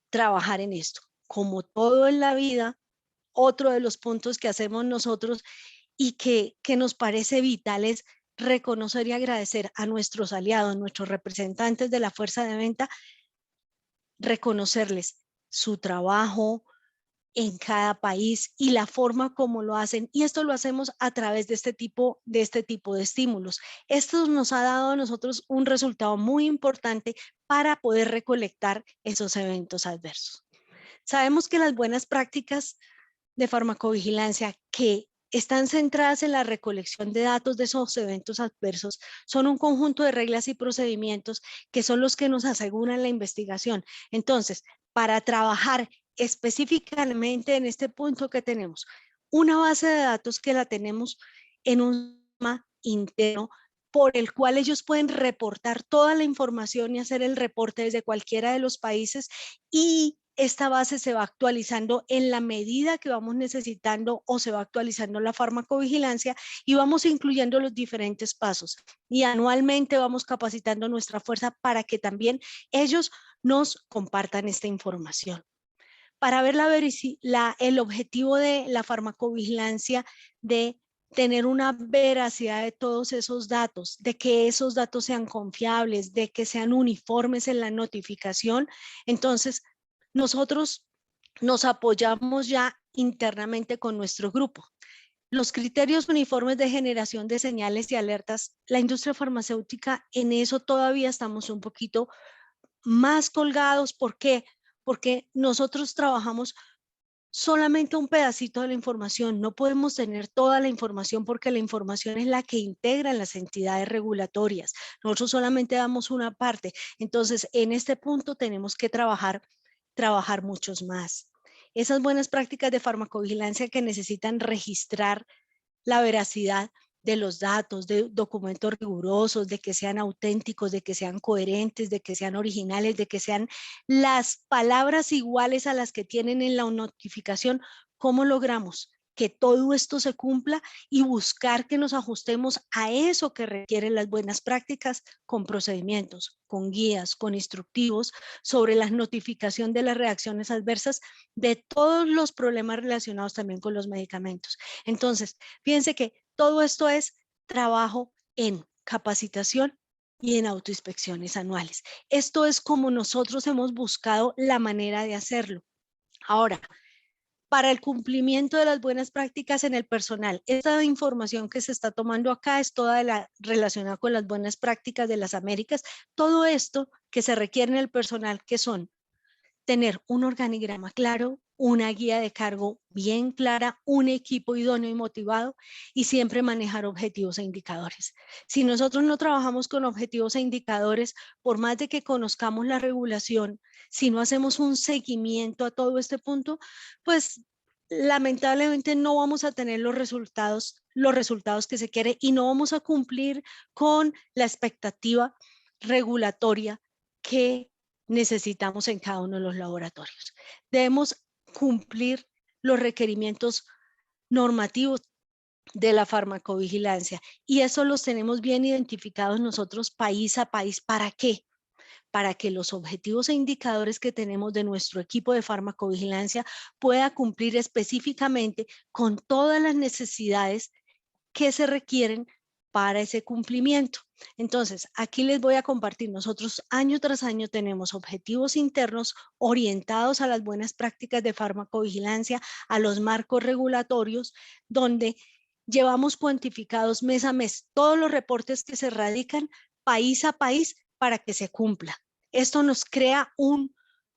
trabajar en esto. Como todo en la vida, otro de los puntos que hacemos nosotros y que nos parece vital es reconocer y agradecer a nuestros aliados, nuestros representantes de la fuerza de venta, reconocerles su trabajo en cada país y la forma como lo hacen, y esto lo hacemos a través de este tipo de estímulos. Esto nos ha dado a nosotros un resultado muy importante para poder recolectar esos eventos adversos. Sabemos que las buenas prácticas de farmacovigilancia que están centradas en la recolección de datos de esos eventos adversos son un conjunto de reglas y procedimientos que son los que nos aseguran la investigación. Entonces, para trabajar específicamente en este punto que tenemos, una base de datos que la tenemos en un sistema interno por el cual ellos pueden reportar toda la información y hacer el reporte desde cualquiera de los países, y esta base se va actualizando en la medida que vamos necesitando o se va actualizando la farmacovigilancia, y vamos incluyendo los diferentes pasos, y anualmente vamos capacitando nuestra fuerza para que también ellos nos compartan esta información. Para ver el objetivo de la farmacovigilancia, de tener una veracidad de todos esos datos, de que esos datos sean confiables, de que sean uniformes en la notificación, entonces nosotros nos apoyamos ya internamente con nuestro grupo. Los criterios uniformes de generación de señales y alertas, la industria farmacéutica en eso todavía estamos un poquito más colgados. ¿Por qué? Porque nosotros trabajamos solamente un pedacito de la información, no podemos tener toda la información porque la información es la que integran las entidades regulatorias. Nosotros solamente damos una parte. Entonces, en este punto tenemos que trabajar muchos más. Esas buenas prácticas de farmacovigilancia que necesitan registrar la veracidad de los datos, de documentos rigurosos, de que sean auténticos, de que sean coherentes, de que sean originales, de que sean las palabras iguales a las que tienen en la notificación. ¿Cómo logramos que todo esto se cumpla y buscar que nos ajustemos a eso que requieren las buenas prácticas, con procedimientos, con guías, con instructivos sobre la notificación de las reacciones adversas, de todos los problemas relacionados también con los medicamentos? Entonces, fíjense que todo esto es trabajo en capacitación y en autoinspecciones anuales. Esto es como nosotros hemos buscado la manera de hacerlo. Ahora, para el cumplimiento de las buenas prácticas en el personal, esta información que se está tomando acá es toda relacionada con las buenas prácticas de las Américas. Todo esto que se requiere en el personal, que son tener un organigrama claro, una guía de cargo bien clara, un equipo idóneo y motivado, y siempre manejar objetivos e indicadores. Si nosotros no trabajamos con objetivos e indicadores, por más de que conozcamos la regulación, si no hacemos un seguimiento a todo este punto, pues lamentablemente no vamos a tener los resultados que se quiere y no vamos a cumplir con la expectativa regulatoria que necesitamos en cada uno de los laboratorios. Debemos cumplir los requerimientos normativos de la farmacovigilancia y eso los tenemos bien identificados nosotros país a país. ¿Para qué? Para que los objetivos e indicadores que tenemos de nuestro equipo de farmacovigilancia pueda cumplir específicamente con todas las necesidades que se requieren para ese cumplimiento. Entonces, aquí les voy a compartir, nosotros año tras año tenemos objetivos internos orientados a las buenas prácticas de farmacovigilancia, a los marcos regulatorios, donde llevamos cuantificados mes a mes todos los reportes que se radican país a país para que se cumpla. Esto nos crea un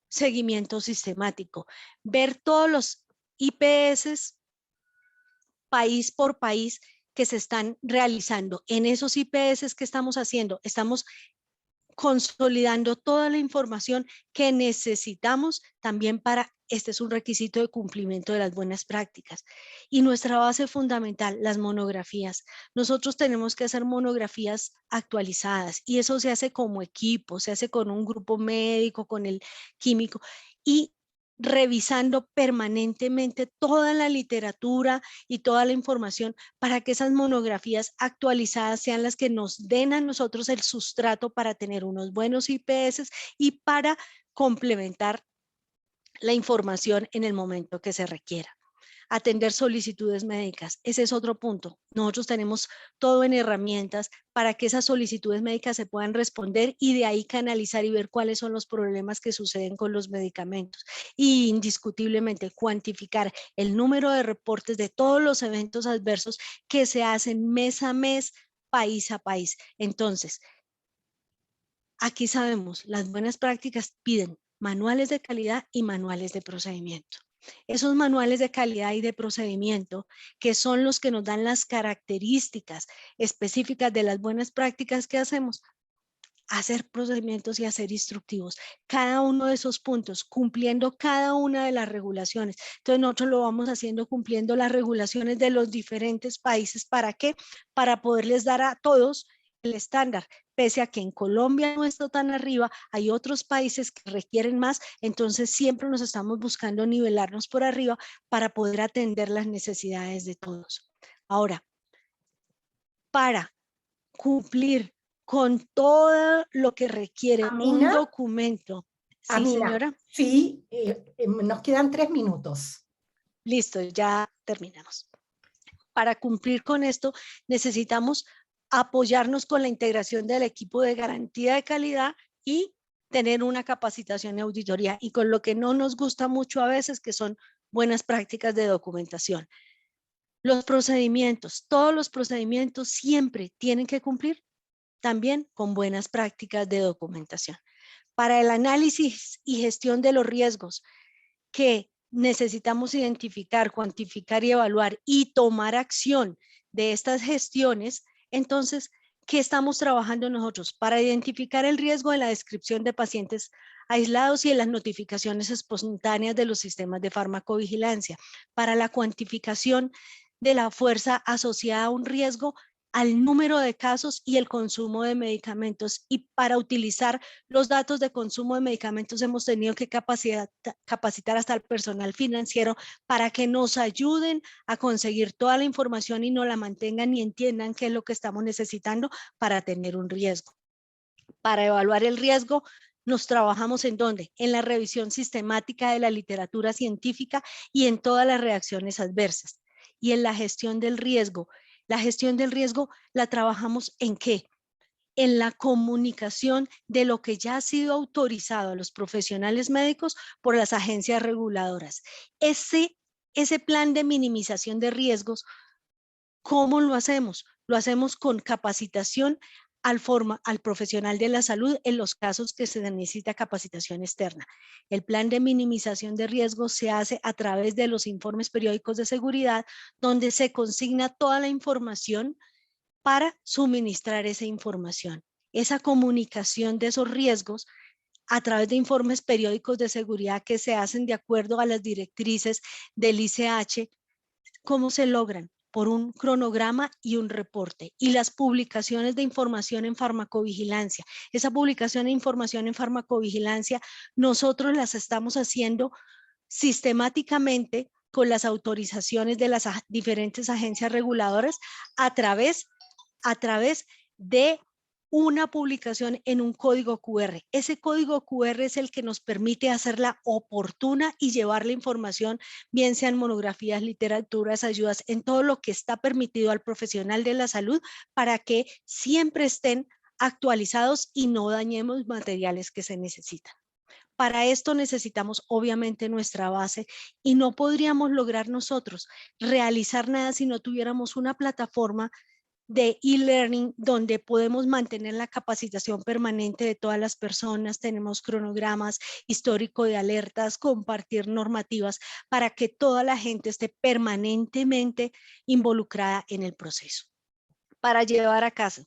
seguimiento sistemático, ver todos los IPS país por país que se están realizando. En esos IPS que estamos haciendo, estamos consolidando toda la información que necesitamos también para, este es un requisito de cumplimiento de las buenas prácticas. Y nuestra base fundamental, las monografías. Nosotros tenemos que hacer monografías actualizadas y eso se hace como equipo, se hace con un grupo médico, con el químico y revisando permanentemente toda la literatura y toda la información para que esas monografías actualizadas sean las que nos den a nosotros el sustrato para tener unos buenos IPS y para complementar la información en el momento que se requiera. Atender solicitudes médicas, ese es otro punto. Nosotros tenemos todo en herramientas para que esas solicitudes médicas se puedan responder y de ahí canalizar y ver cuáles son los problemas que suceden con los medicamentos. Y indiscutiblemente cuantificar el número de reportes de todos los eventos adversos que se hacen mes a mes, país a país. Entonces, aquí sabemos, las buenas prácticas piden manuales de calidad y manuales de procedimiento. Esos manuales de calidad y de procedimiento, que son los que nos dan las características específicas de las buenas prácticas que hacemos, hacer procedimientos y hacer instructivos. Cada uno de esos puntos, cumpliendo cada una de las regulaciones. Entonces nosotros lo vamos haciendo cumpliendo las regulaciones de los diferentes países. ¿Para qué? Para poderles dar a todos el estándar. Pese a que en Colombia no está tan arriba, hay otros países que requieren más, entonces siempre nos estamos buscando nivelarnos por arriba para poder atender las necesidades de todos. Ahora, para cumplir con todo lo que requiere un documento. ¿Sí, Amina, señora? Sí, nos quedan 3 minutos. Listo, ya terminamos. Para cumplir con esto necesitamos apoyarnos con la integración del equipo de garantía de calidad y tener una capacitación y auditoría y con lo que no nos gusta mucho a veces, que son buenas prácticas de documentación. Los procedimientos, todos los procedimientos siempre tienen que cumplir también con buenas prácticas de documentación. Para el análisis y gestión de los riesgos que necesitamos identificar, cuantificar y evaluar y tomar acción de estas gestiones, entonces, ¿qué estamos trabajando nosotros? Para identificar el riesgo de la descripción de pacientes aislados y en las notificaciones espontáneas de los sistemas de farmacovigilancia, para la cuantificación de la fuerza asociada a un riesgo al número de casos y el consumo de medicamentos. Y para utilizar los datos de consumo de medicamentos hemos tenido que capacitar hasta el personal financiero para que nos ayuden a conseguir toda la información y nos la mantengan y entiendan qué es lo que estamos necesitando para tener un riesgo. Para evaluar el riesgo, nos trabajamos ¿en dónde? En la revisión sistemática de la literatura científica y en todas las reacciones adversas. Y en la gestión del riesgo. La gestión del riesgo la trabajamos ¿en qué? En la comunicación de lo que ya ha sido autorizado a los profesionales médicos por las agencias reguladoras. Ese plan de minimización de riesgos, ¿cómo lo hacemos? Lo hacemos con capacitación al profesional de la salud en los casos que se necesita capacitación externa. El plan de minimización de riesgos se hace a través de los informes periódicos de seguridad, donde se consigna toda la información para suministrar esa información. Esa comunicación de esos riesgos a través de informes periódicos de seguridad que se hacen de acuerdo a las directrices del ICH. ¿Cómo se logran? Por un cronograma y un reporte. Y las publicaciones de información en farmacovigilancia. Esa publicación de información en farmacovigilancia, nosotros las estamos haciendo sistemáticamente con las autorizaciones de las diferentes agencias reguladoras a través de una publicación en un código QR. Ese código QR es el que nos permite hacerla oportuna y llevar la información, bien sean monografías, literaturas, ayudas, en todo lo que está permitido al profesional de la salud para que siempre estén actualizados y no dañemos materiales que se necesitan. Para esto necesitamos obviamente nuestra base y no podríamos lograr nosotros realizar nada si no tuviéramos una plataforma de e-learning donde podemos mantener la capacitación permanente de todas las personas, tenemos cronogramas, histórico de alertas, compartir normativas para que toda la gente esté permanentemente involucrada en el proceso. Para llevar a casa,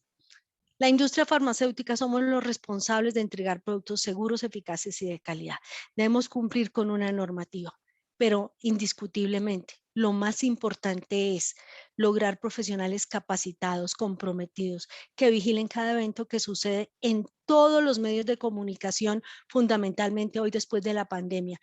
la industria farmacéutica somos los responsables de entregar productos seguros, eficaces y de calidad. Debemos cumplir con una normativa, pero indiscutiblemente lo más importante es lograr profesionales capacitados, comprometidos, que vigilen cada evento que sucede en todos los medios de comunicación, fundamentalmente hoy después de la pandemia.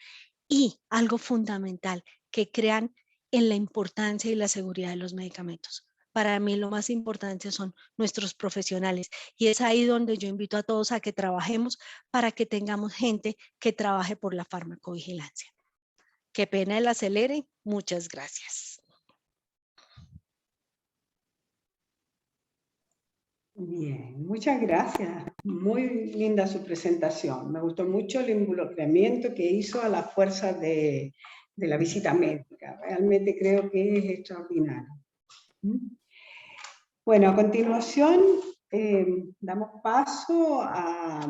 Y algo fundamental, que crean en la importancia y la seguridad de los medicamentos. Para mí lo más importante son nuestros profesionales y es ahí donde yo invito a todos a que trabajemos para que tengamos gente que trabaje por la farmacovigilancia. Qué pena el acelere. Muchas gracias. Bien, muchas gracias. Muy linda su presentación. Me gustó mucho el involucramiento que hizo a las fuerzas de la visita médica. Realmente creo que es extraordinario. Bueno, a continuación damos paso a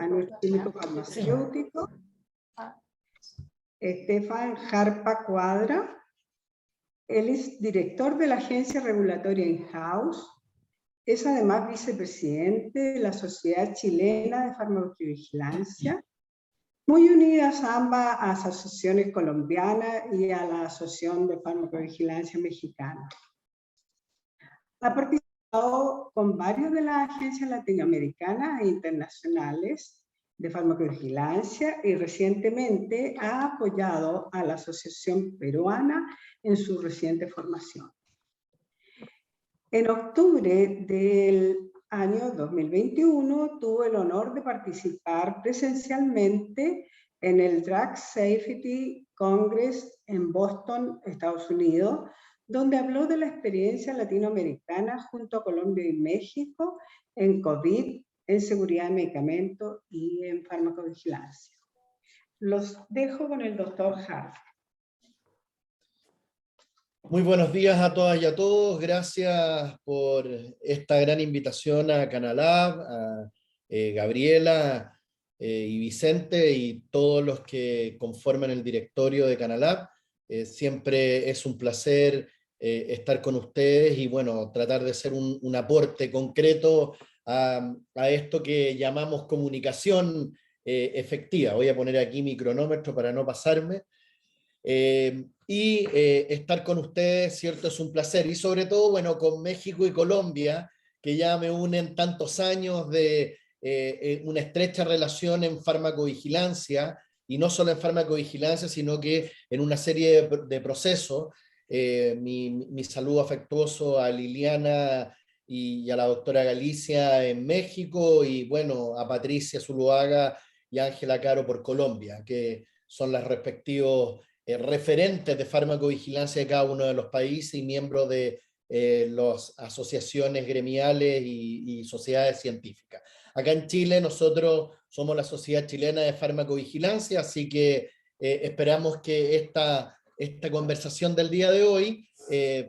nuestro químico farmacéutico, Estefan Jarpa Cuadra. Él es director de la Agencia Regulatoria In-House. Es además vicepresidente de la Sociedad Chilena de Farmacovigilancia, muy unidas a ambas asociaciones colombianas y a la Asociación de Farmacovigilancia Mexicana. Ha participado con varias de las agencias latinoamericanas e internacionales de farmacovigilancia y recientemente ha apoyado a la Asociación Peruana en su reciente formación. En octubre del año 2021 tuvo el honor de participar presencialmente en el Drug Safety Congress en Boston, Estados Unidos, donde habló de la experiencia latinoamericana junto a Colombia y México en COVID, en seguridad de medicamentos y en farmacovigilancia. Los dejo con el doctor Hart. Muy buenos días a todas y a todos. Gracias por esta gran invitación a Canalab, a Gabriela y Vicente y todos los que conforman el directorio de Canalab. Siempre es un placer estar con ustedes y bueno, tratar de hacer un aporte concreto a esto que llamamos comunicación efectiva. Voy a poner aquí mi cronómetro para no pasarme. Estar con ustedes, ¿cierto? Es un placer. Y sobre todo, bueno, con México y Colombia, que ya me unen tantos años de una estrecha relación en farmacovigilancia, y no solo en farmacovigilancia, sino que en una serie de procesos. Mi saludo afectuoso a Liliana y a la doctora Galicia en México, y bueno, a Patricia Zuluaga y Ángela Caro por Colombia, que son las respectivos referentes de farmacovigilancia de cada uno de los países y miembros de las asociaciones gremiales y sociedades científicas. Acá en Chile nosotros somos la Sociedad Chilena de Farmacovigilancia, así que esperamos que esta conversación del día de hoy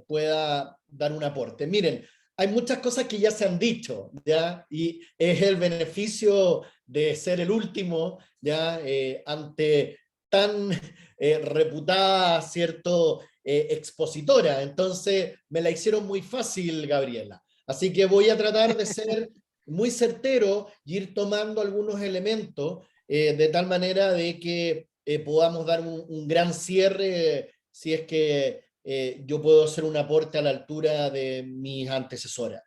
pueda dar un aporte. Miren, hay muchas cosas que ya se han dicho, ¿ya? Y es el beneficio de ser el último, ¿ya? Ante tan reputada, ¿cierto?, expositora. Entonces me la hicieron muy fácil, Gabriela. Así que voy a tratar de ser muy certero y ir tomando algunos elementos de tal manera de que podamos dar un gran cierre si es que yo puedo hacer un aporte a la altura de mis antecesoras.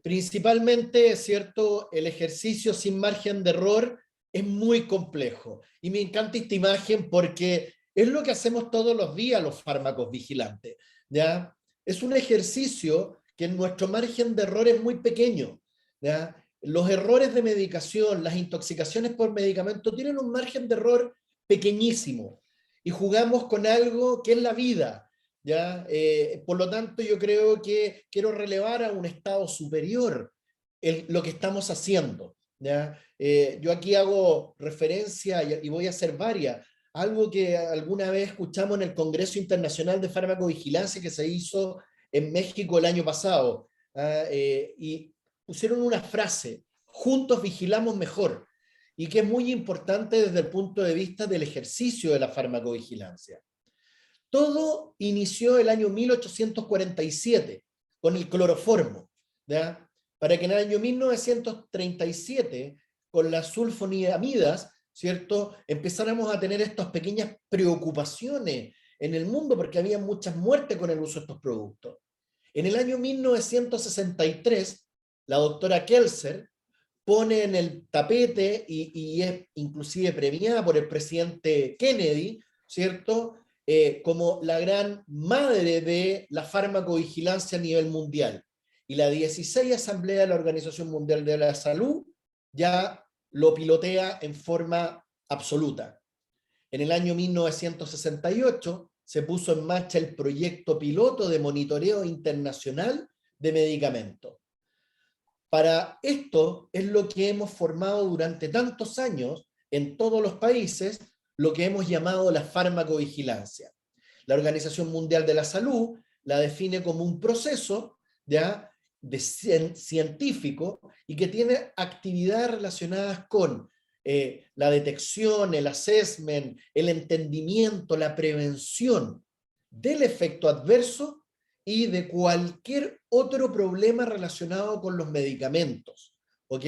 Principalmente, ¿cierto?, el ejercicio sin margen de error es muy complejo. Y me encanta esta imagen porque es lo que hacemos todos los días los fármacos vigilantes, ¿ya? Es un ejercicio que nuestro margen de error es muy pequeño, ¿ya? Los errores de medicación, las intoxicaciones por medicamento tienen un margen de error pequeñísimo y jugamos con algo que es la vida, ¿ya? Por lo tanto, yo creo que quiero relevar a un estado superior lo que estamos haciendo, ¿ya? Yo aquí hago referencia y voy a hacer varias. Algo que alguna vez escuchamos en el Congreso Internacional de Farmacovigilancia que se hizo en México el año pasado, y pusieron una frase: juntos vigilamos mejor, y que es muy importante desde el punto de vista del ejercicio de la farmacovigilancia. Todo inició el año 1847 con el cloroformo, ¿ya? Para que en el año 1937, con las sulfonamidas, ¿cierto?, empezáramos a tener estas pequeñas preocupaciones en el mundo porque había muchas muertes con el uso de estos productos. En el año 1963, la doctora Kelser pone en el tapete y es inclusive premiada por el presidente Kennedy, ¿cierto?, como la gran madre de la farmacovigilancia a nivel mundial. Y la 16 Asamblea de la Organización Mundial de la Salud ya lo pilotea en forma absoluta. En el año 1968 se puso en marcha el proyecto piloto de monitoreo internacional de medicamentos. Para esto es lo que hemos formado durante tantos años en todos los países, lo que hemos llamado la farmacovigilancia. La Organización Mundial de la Salud la define como un proceso, ¿ya?, científico y que tiene actividades relacionadas con la detección, el assessment, el entendimiento, la prevención del efecto adverso y de cualquier otro problema relacionado con los medicamentos, ¿ok?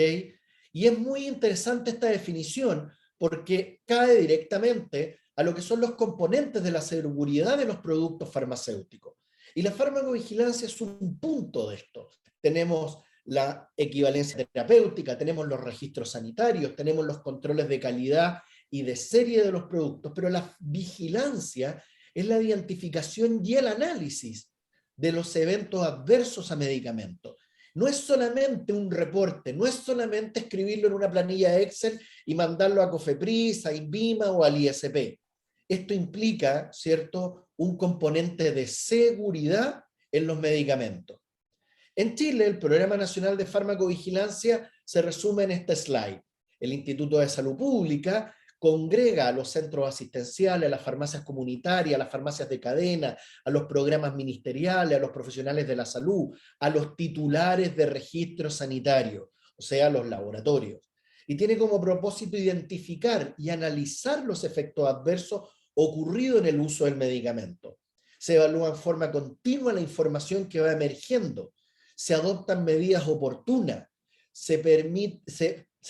Y es muy interesante esta definición porque cae directamente a lo que son los componentes de la seguridad de los productos farmacéuticos. Y la farmacovigilancia es un punto de esto. Tenemos la equivalencia terapéutica, tenemos los registros sanitarios, tenemos los controles de calidad y de serie de los productos, pero la vigilancia es la identificación y el análisis de los eventos adversos a medicamentos. No es solamente un reporte, no es solamente escribirlo en una planilla Excel y mandarlo a COFEPRIS, a INVIMA o al ISP. Esto implica, ¿cierto?, un componente de seguridad en los medicamentos. En Chile, el Programa Nacional de Farmacovigilancia se resume en este slide. El Instituto de Salud Pública congrega a los centros asistenciales, a las farmacias comunitarias, a las farmacias de cadena, a los programas ministeriales, a los profesionales de la salud, a los titulares de registro sanitario, o sea, a los laboratorios. Y tiene como propósito identificar y analizar los efectos adversos ocurridos en el uso del medicamento. Se evalúa en forma continua la información que va emergiendo, se adoptan medidas oportunas, se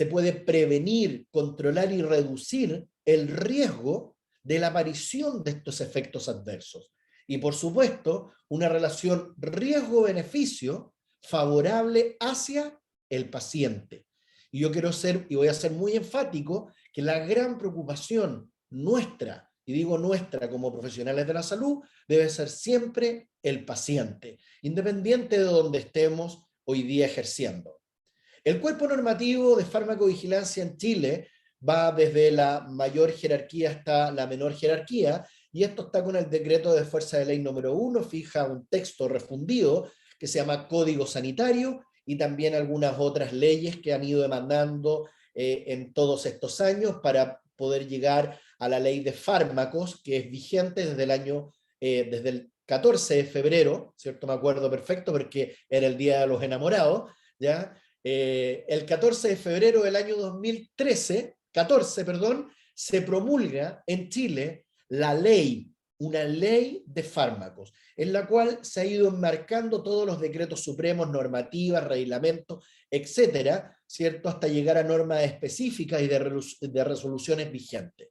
puede prevenir, controlar y reducir el riesgo de la aparición de estos efectos adversos. Y por supuesto, una relación riesgo-beneficio favorable hacia el paciente. Y yo quiero ser, y voy a ser muy enfático, que la gran preocupación nuestra, y digo nuestra como profesionales de la salud, debe ser siempre el paciente, independiente de donde estemos hoy día ejerciendo. El cuerpo normativo de farmacovigilancia en Chile va desde la mayor jerarquía hasta la menor jerarquía, y esto está con el decreto de fuerza de ley número 1, fija un texto refundido que se llama Código Sanitario, y también algunas otras leyes que han ido demandando en todos estos años para poder llegar a la ley de fármacos, que es vigente desde el año, desde el 14 de febrero, ¿cierto? Me acuerdo perfecto porque era el Día de los Enamorados, ¿ya? El 14 de febrero del año 2014, se promulga en Chile la ley una ley de fármacos, en la cual se ha ido enmarcando todos los decretos supremos, normativas, reglamentos, etcétera, ¿cierto? Hasta llegar a normas específicas y de resoluciones vigentes.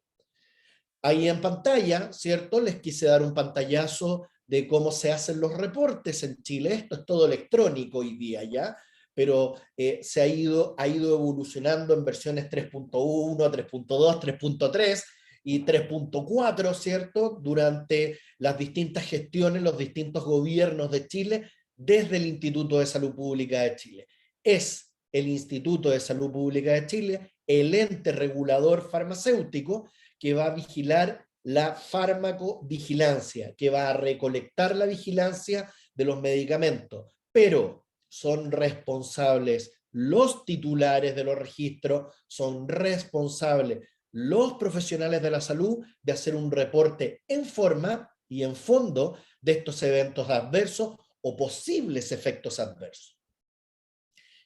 Ahí en pantalla, ¿cierto? Les quise dar un pantallazo de cómo se hacen los reportes en Chile. Esto es todo electrónico hoy día, ¿ya? Pero se ha ido evolucionando en versiones 3.1, 3.2, 3.3 y 3.4, ¿cierto? Durante las distintas gestiones, los distintos gobiernos de Chile, desde el Instituto de Salud Pública de Chile. Es el Instituto de Salud Pública de Chile el ente regulador farmacéutico que va a vigilar la farmacovigilancia, que va a recolectar la vigilancia de los medicamentos, pero son responsables los titulares de los registros, son responsables los profesionales de la salud de hacer un reporte en forma y en fondo de estos eventos adversos o posibles efectos adversos.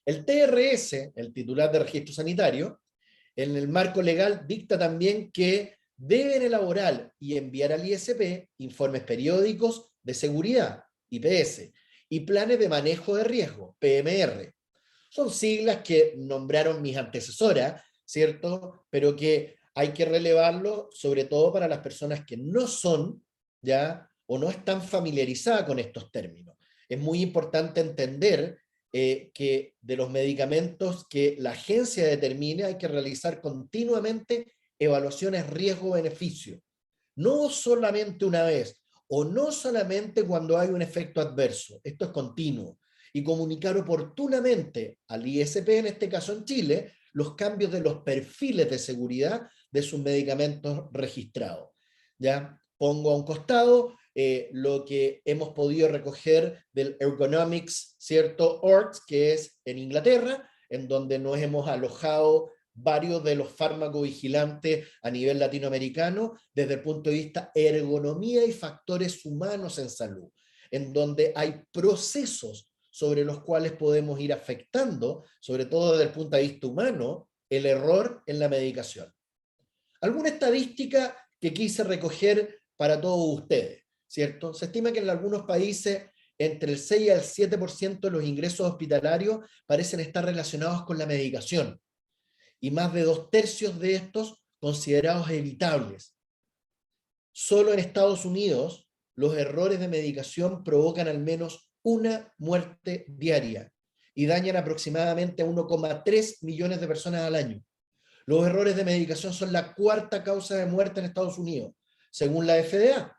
El TRS, el titular de registro sanitario, en el marco legal dicta también que deben elaborar y enviar al ISP informes periódicos de seguridad, IPS, y planes de manejo de riesgo, PMR. Son siglas que nombraron mis antecesoras, ¿cierto? Pero que hay que relevarlo, sobre todo para las personas que no son, ¿ya? O no están familiarizadas con estos términos. Es muy importante entender que de los medicamentos que la agencia determine hay que realizar continuamente evaluaciones riesgo-beneficio. No solamente una vez, o no solamente cuando hay un efecto adverso. Esto es continuo. Y comunicar oportunamente al ISP, en este caso en Chile, los cambios de los perfiles de seguridad de sus medicamentos registrados. ¿Ya? Pongo a un costado lo que hemos podido recoger del Ergonomics, ¿cierto? Orgs, que es en Inglaterra, en donde nos hemos alojado varios de los farmacovigilantes a nivel latinoamericano desde el punto de vista ergonomía y factores humanos en salud, en donde hay procesos sobre los cuales podemos ir afectando, sobre todo desde el punto de vista humano, el error en la medicación. Alguna estadística que quise recoger para todos ustedes, ¿cierto? Se estima que en algunos países entre el 6 y el 7% de los ingresos hospitalarios parecen estar relacionados con la medicación, y más de 2/3 de estos considerados evitables. Solo en Estados Unidos, los errores de medicación provocan al menos una muerte diaria y dañan aproximadamente a 1,3 millones de personas al año. Los errores de medicación son la 4ª causa de muerte en Estados Unidos, según la FDA,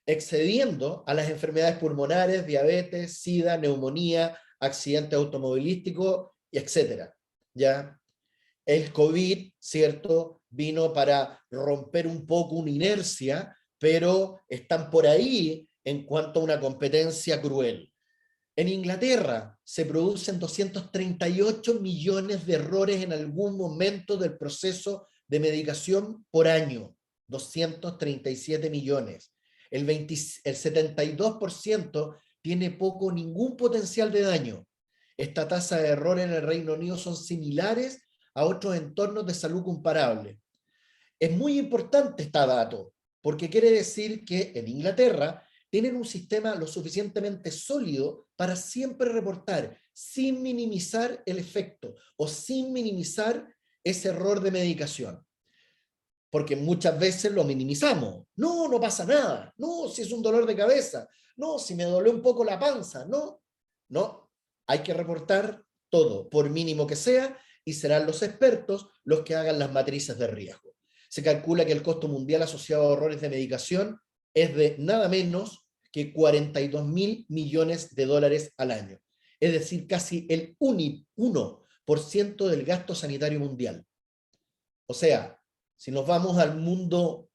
excediendo a las enfermedades pulmonares, diabetes, sida, neumonía, accidente automovilístico, etc. ¿Ya? El COVID, ¿cierto?, vino para romper un poco una inercia, pero están por ahí en cuanto a una competencia cruel. En Inglaterra se producen 238 millones de errores en algún momento del proceso de medicación por año. 237 millones. El 72% tiene poco o ningún potencial de daño. Esta tasa de error en el Reino Unido son similares a otros entornos de salud comparables. Es muy importante este dato, porque quiere decir que en Inglaterra tienen un sistema lo suficientemente sólido para siempre reportar, sin minimizar el efecto o sin minimizar ese error de medicación. Porque muchas veces lo minimizamos. No, no pasa nada. No, si es un dolor de cabeza. No, si me dolió un poco la panza. No, no. Hay que reportar todo, por mínimo que sea, y serán los expertos los que hagan las matrices de riesgo. Se calcula que el costo mundial asociado a errores de medicación es de nada menos que 42.000 millones de dólares al año. Es decir, casi el 1% del gasto sanitario mundial. O sea, si nos vamos al mundo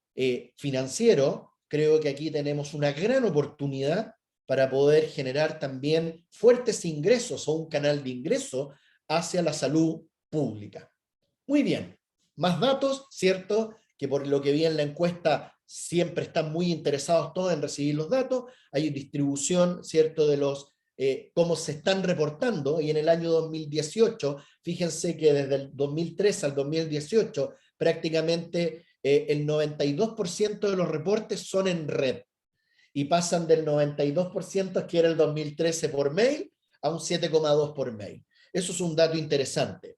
financiero, creo que aquí tenemos una gran oportunidad para poder generar también fuertes ingresos o un canal de ingreso hacia la salud pública. Muy bien, más datos, ¿cierto? Que por lo que vi en la encuesta siempre están muy interesados todos en recibir los datos. Hay distribución, ¿cierto?, de los cómo se están reportando, y en el año 2018, fíjense que desde el 2003 al 2018 prácticamente el 92% de los reportes son en red y pasan del 92% que era el 2013 por mail a un 7,2 por mail. Eso es un dato interesante.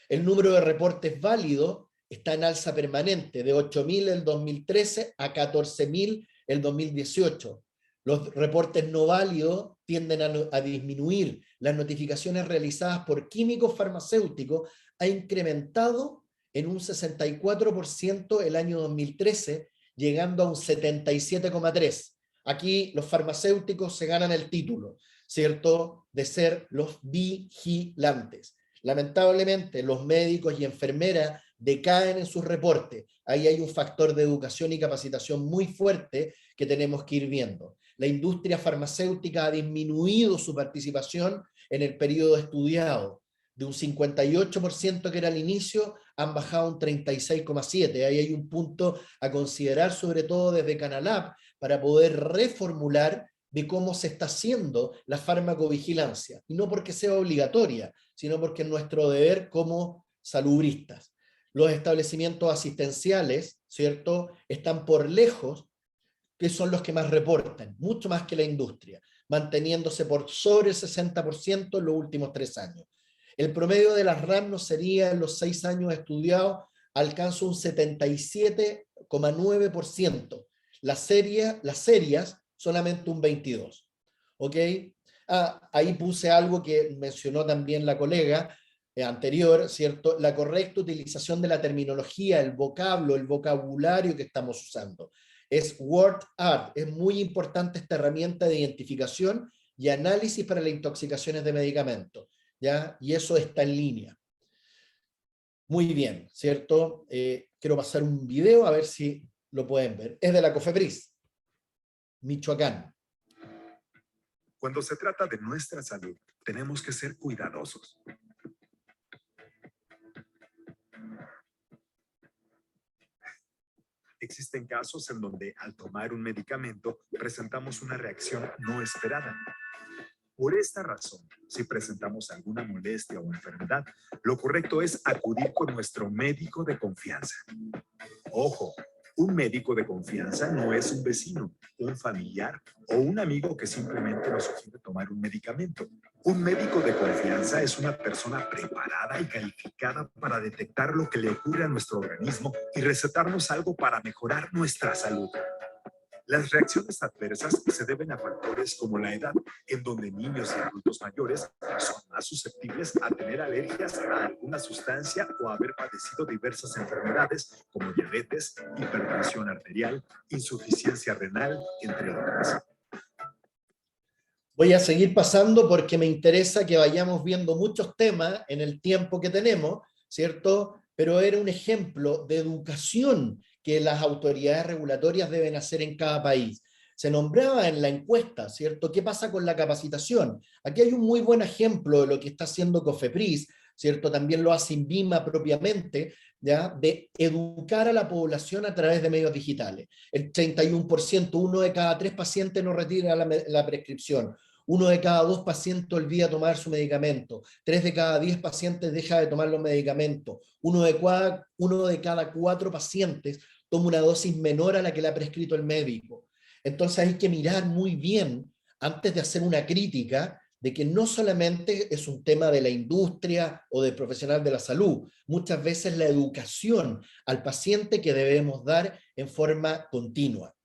El número de reportes válidos está en alza permanente, de 8.000 el 2013 a 14.000 el 2018. Los reportes no válidos tienden a disminuir. Las notificaciones realizadas por químicos farmacéuticos ha incrementado en un 64% el año 2013, llegando a un 77,3%. Aquí los farmacéuticos se ganan el título, ¿cierto?, de ser los vigilantes. Lamentablemente, los médicos y enfermeras decaen en sus reportes. Ahí hay un factor de educación y capacitación muy fuerte que tenemos que ir viendo. La industria farmacéutica ha disminuido su participación en el periodo estudiado. De un 58% que era al inicio, han bajado a un 36,7%. Ahí hay un punto a considerar, sobre todo desde Canalab, para poder reformular de cómo se está haciendo la farmacovigilancia. Y no porque sea obligatoria, sino porque es nuestro deber como salubristas. Los establecimientos asistenciales, ¿cierto?, están por lejos, que son los que más reportan, mucho más que la industria, manteniéndose por sobre el 60% en los últimos 3 años. El promedio de las RAM no sería en los 6 años estudiados, alcanza un 77,9%. Las serias, solamente un 22%. ¿Ok? Ahí puse algo que mencionó también la colega anterior, ¿cierto? La correcta utilización de la terminología, el vocabulario que estamos usando. Es word art, es muy importante esta herramienta de identificación y análisis para las intoxicaciones de medicamentos, ¿ya? Y eso está en línea. Muy bien, ¿cierto? Quiero pasar un video a ver si lo pueden ver. Es de la COFEPRIS, Michoacán. Cuando se trata de nuestra salud, tenemos que ser cuidadosos. Existen casos en donde al tomar un medicamento presentamos una reacción no esperada. Por esta razón, si presentamos alguna molestia o enfermedad, lo correcto es acudir con nuestro médico de confianza. Ojo, un médico de confianza no es un vecino, un familiar o un amigo que simplemente nos sugiere tomar un medicamento. Un médico de confianza es una persona preparada y calificada para detectar lo que le ocurre a nuestro organismo y recetarnos algo para mejorar nuestra salud. Las reacciones adversas se deben a factores como la edad, en donde niños y adultos mayores son más susceptibles a tener alergias a alguna sustancia o a haber padecido diversas enfermedades como diabetes, hipertensión arterial, insuficiencia renal, entre otras. Voy a seguir pasando porque me interesa que vayamos viendo muchos temas en el tiempo que tenemos, ¿cierto? Pero era un ejemplo de educación que las autoridades regulatorias deben hacer en cada país. Se nombraba en la encuesta, ¿cierto? ¿Qué pasa con la capacitación? Aquí hay un muy buen ejemplo de lo que está haciendo COFEPRIS, ¿cierto? También lo hace INVIMA propiamente, ¿ya? De educar a la población a través de medios digitales. El 31%, 1 de cada 3 pacientes no retira la prescripción. 1 de cada 2 pacientes olvida tomar su medicamento, 3 de cada 10 pacientes deja de tomar los medicamentos, 1 de cada 4 pacientes toma una dosis menor a la que le ha prescrito el médico. Entonces hay que mirar muy bien, antes de hacer una crítica, de que no solamente es un tema de la industria o del profesional de la salud, muchas veces la educación al paciente que debemos dar en forma continua.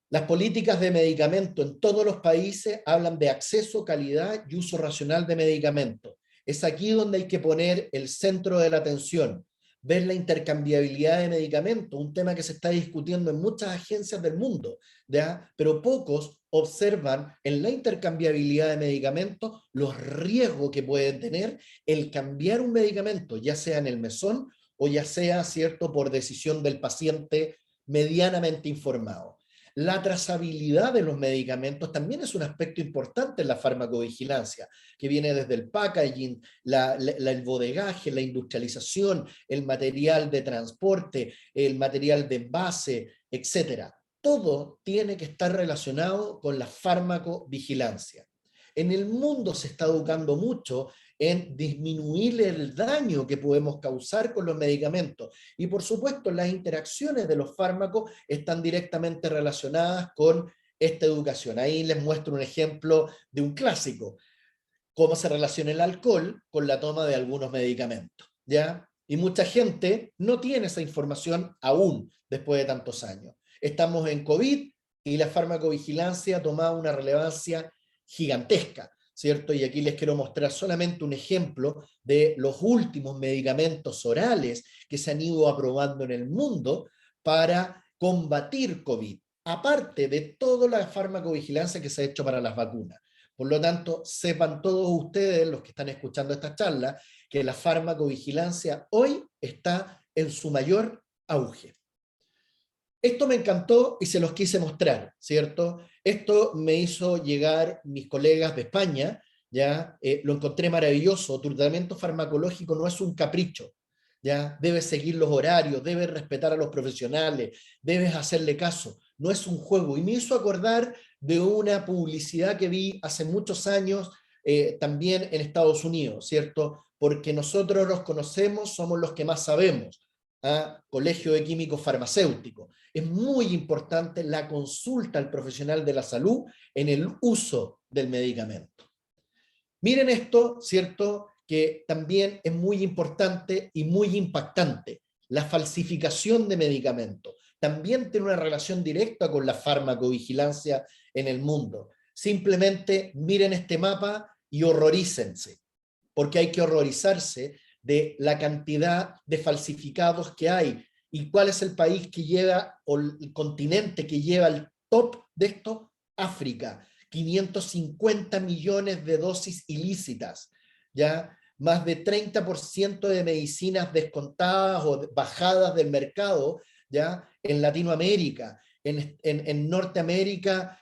Las políticas de medicamento en todos los países hablan de acceso, calidad y uso racional de medicamentos. Es aquí donde hay que poner el centro de la atención, ver la intercambiabilidad de medicamentos, un tema que se está discutiendo en muchas agencias del mundo, ¿ya? Pero pocos observan en la intercambiabilidad de medicamentos los riesgos que pueden tener el cambiar un medicamento, ya sea en el mesón o ya sea, ¿cierto?, por decisión del paciente medianamente informado. La trazabilidad de los medicamentos también es un aspecto importante en la farmacovigilancia, que viene desde el packaging, el bodegaje, la industrialización, el material de transporte, el material de envase, etc. Todo tiene que estar relacionado con la farmacovigilancia. En el mundo se está educando mucho en disminuir el daño que podemos causar con los medicamentos. Y por supuesto, las interacciones de los fármacos están directamente relacionadas con esta educación. Ahí les muestro un ejemplo de un clásico, cómo se relaciona el alcohol con la toma de algunos medicamentos, ¿ya? Y mucha gente no tiene esa información aún después de tantos años. Estamos en COVID y la farmacovigilancia ha tomado una relevancia gigantesca, ¿cierto? Y aquí les quiero mostrar solamente un ejemplo de los últimos medicamentos orales que se han ido aprobando en el mundo para combatir COVID, aparte de toda la farmacovigilancia que se ha hecho para las vacunas. Por lo tanto, sepan todos ustedes, los que están escuchando esta charla, que la farmacovigilancia hoy está en su mayor auge. Esto me encantó y se los quise mostrar, ¿cierto? Esto me hizo llegar mis colegas de España, ¿ya? Lo encontré maravilloso. Tu tratamiento farmacológico no es un capricho, ¿ya? Debes seguir los horarios, debes respetar a los profesionales, debes hacerle caso. No es un juego. Y me hizo acordar de una publicidad que vi hace muchos años también en Estados Unidos, ¿cierto? Porque nosotros los conocemos, somos los que más sabemos. Colegio de Químicos Farmacéuticos. Es muy importante la consulta al profesional de la salud en el uso del medicamento. Miren esto, ¿cierto? Que también es muy importante y muy impactante. La falsificación de medicamentos también tiene una relación directa con la farmacovigilancia en el mundo. Simplemente miren este mapa y horrorícense, porque hay que horrorizarse de la cantidad de falsificados que hay. ¿Y cuál es el país que lleva, o el continente que lleva el top de esto? África. 550 millones de dosis ilícitas, ¿ya? Más de 30% de medicinas descontadas o bajadas del mercado, ¿ya? En Latinoamérica. En Norteamérica,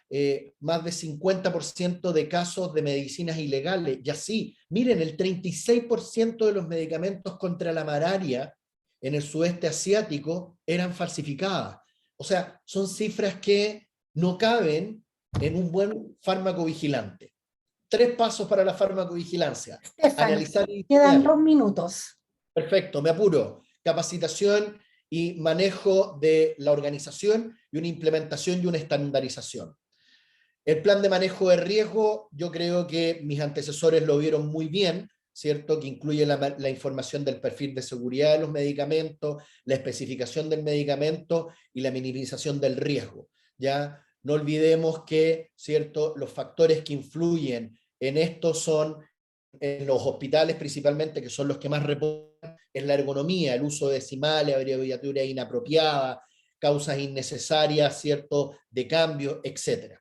más de 50% de casos de medicinas ilegales. Y así, miren, el 36% de los medicamentos contra la malaria en el sudeste asiático eran falsificadas. O sea, son cifras que no caben en un buen farmacovigilante. 3 pasos para la farmacovigilancia. Estefan, Analizar y quedan diseñar. 2 minutos. Perfecto, me apuro. Capacitación y manejo de la organización y una implementación y una estandarización. El plan de manejo de riesgo, yo creo que mis antecesores lo vieron muy bien, ¿cierto? Que incluye la información del perfil de seguridad de los medicamentos, la especificación del medicamento y la minimización del riesgo, ¿ya? No olvidemos que, ¿cierto?, los factores que influyen en esto son, en los hospitales principalmente, que son los que más reportan, es la ergonomía, el uso de decimales, abreviaturas inapropiadas, causas innecesarias, ¿cierto?, de cambio, etc.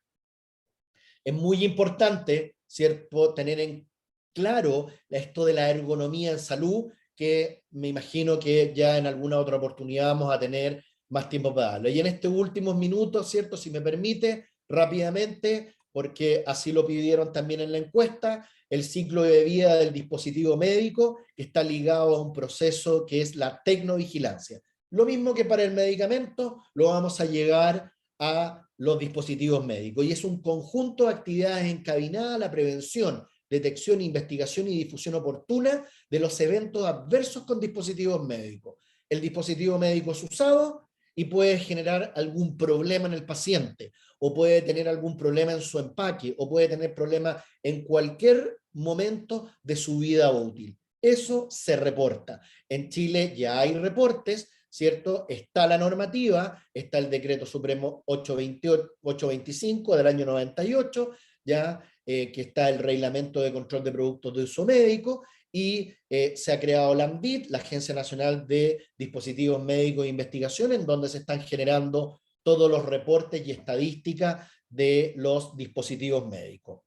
Es muy importante, ¿cierto?, tener en claro esto de la ergonomía en salud, que me imagino que ya en alguna otra oportunidad vamos a tener más tiempo para darlo. Y en estos últimos minutos, ¿cierto?, si me permite, rápidamente, porque así lo pidieron también en la encuesta, el ciclo de vida del dispositivo médico, que está ligado a un proceso que es la tecnovigilancia. Lo mismo que para el medicamento, lo vamos a llegar a los dispositivos médicos. Y es un conjunto de actividades encaminadas a la prevención, detección, investigación y difusión oportuna de los eventos adversos con dispositivos médicos. El dispositivo médico es usado y puede generar algún problema en el paciente, o puede tener algún problema en su empaque, o puede tener problemas en cualquier momento de su vida útil. Eso se reporta. En Chile ya hay reportes, ¿cierto? Está la normativa, está el Decreto Supremo 825 del año 98, ya, que está el Reglamento de Control de Productos de Uso Médico, y se ha creado la ANVIT, la Agencia Nacional de Dispositivos Médicos e Investigación, en donde se están generando todos los reportes y estadísticas de los dispositivos médicos.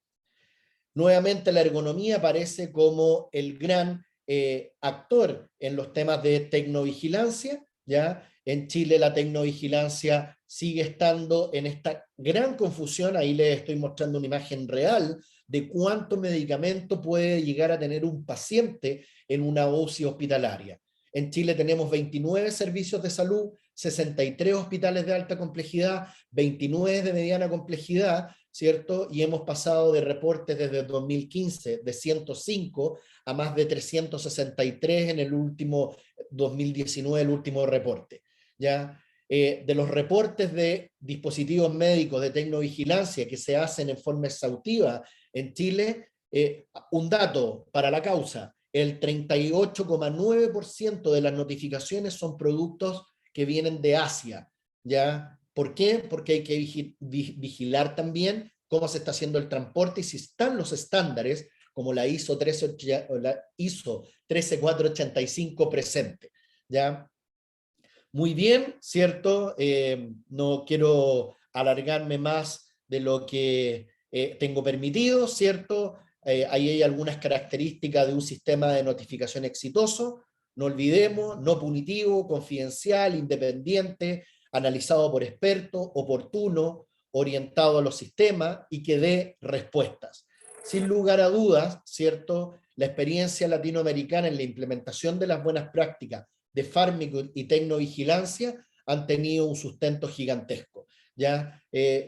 Nuevamente la ergonomía aparece como el gran actor en los temas de tecnovigilancia, ¿ya? En Chile la tecnovigilancia sigue estando en esta gran confusión. Ahí les estoy mostrando una imagen real de cuánto medicamento puede llegar a tener un paciente en una UCI hospitalaria. En Chile tenemos 29 servicios de salud, 63 hospitales de alta complejidad, 29 de mediana complejidad, ¿cierto? Y hemos pasado de reportes desde el 2015 de 105 a más de 363 en el último 2019, el último reporte, ¿ya? De los reportes de dispositivos médicos de tecnovigilancia que se hacen en forma exhaustiva en Chile, un dato para la causa: el 38,9% de las notificaciones son productos que vienen de Asia, ¿ya? ¿Por qué? Porque hay que vigilar también cómo se está haciendo el transporte y si están los estándares como la ISO 13485 presente, ¿ya? Muy bien, ¿cierto? No quiero alargarme más de lo que tengo permitido, ¿cierto? Ahí hay algunas características de un sistema de notificación exitoso. No olvidemos, no punitivo, confidencial, independiente, analizado por expertos, oportuno, orientado a los sistemas y que dé respuestas. Sin lugar a dudas, ¿cierto? La experiencia latinoamericana en la implementación de las buenas prácticas de fármaco y tecnovigilancia han tenido un sustento gigantesco, ¿ya?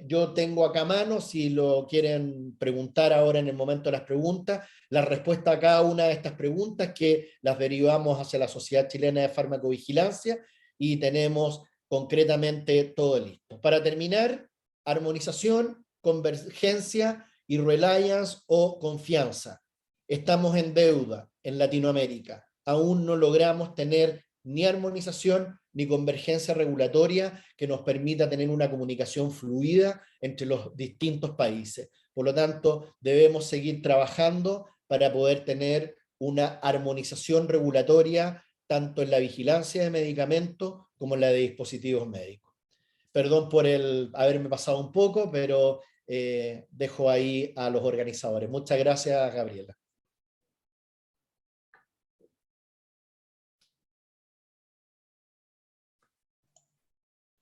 Yo tengo acá a mano, si lo quieren preguntar ahora en el momento de las preguntas, la respuesta a cada una de estas preguntas que las derivamos hacia la Sociedad Chilena de Farmacovigilancia y tenemos concretamente todo listo. Para terminar, armonización, convergencia y reliance o confianza. Estamos en deuda en Latinoamérica. Aún no logramos tener ni armonización ni convergencia regulatoria que nos permita tener una comunicación fluida entre los distintos países. Por lo tanto, debemos seguir trabajando para poder tener una armonización regulatoria tanto en la vigilancia de medicamentos como en la de dispositivos médicos. Perdón por haberme pasado un poco, pero dejo ahí a los organizadores. Muchas gracias, Gabriela.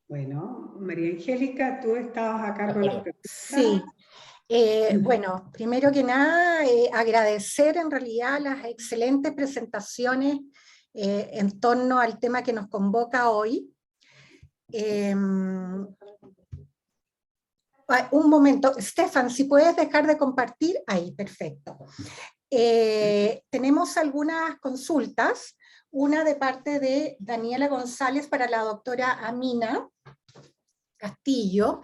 Bueno, María Angélica, tú estabas a cargo de las preguntas. Sí. Bueno, primero que nada, agradecer en realidad las excelentes presentaciones en torno al tema que nos convoca hoy. Un momento, Stefan, si puedes dejar de compartir, ahí, perfecto. Tenemos algunas consultas, una de parte de Daniela González para la doctora Amina Castillo.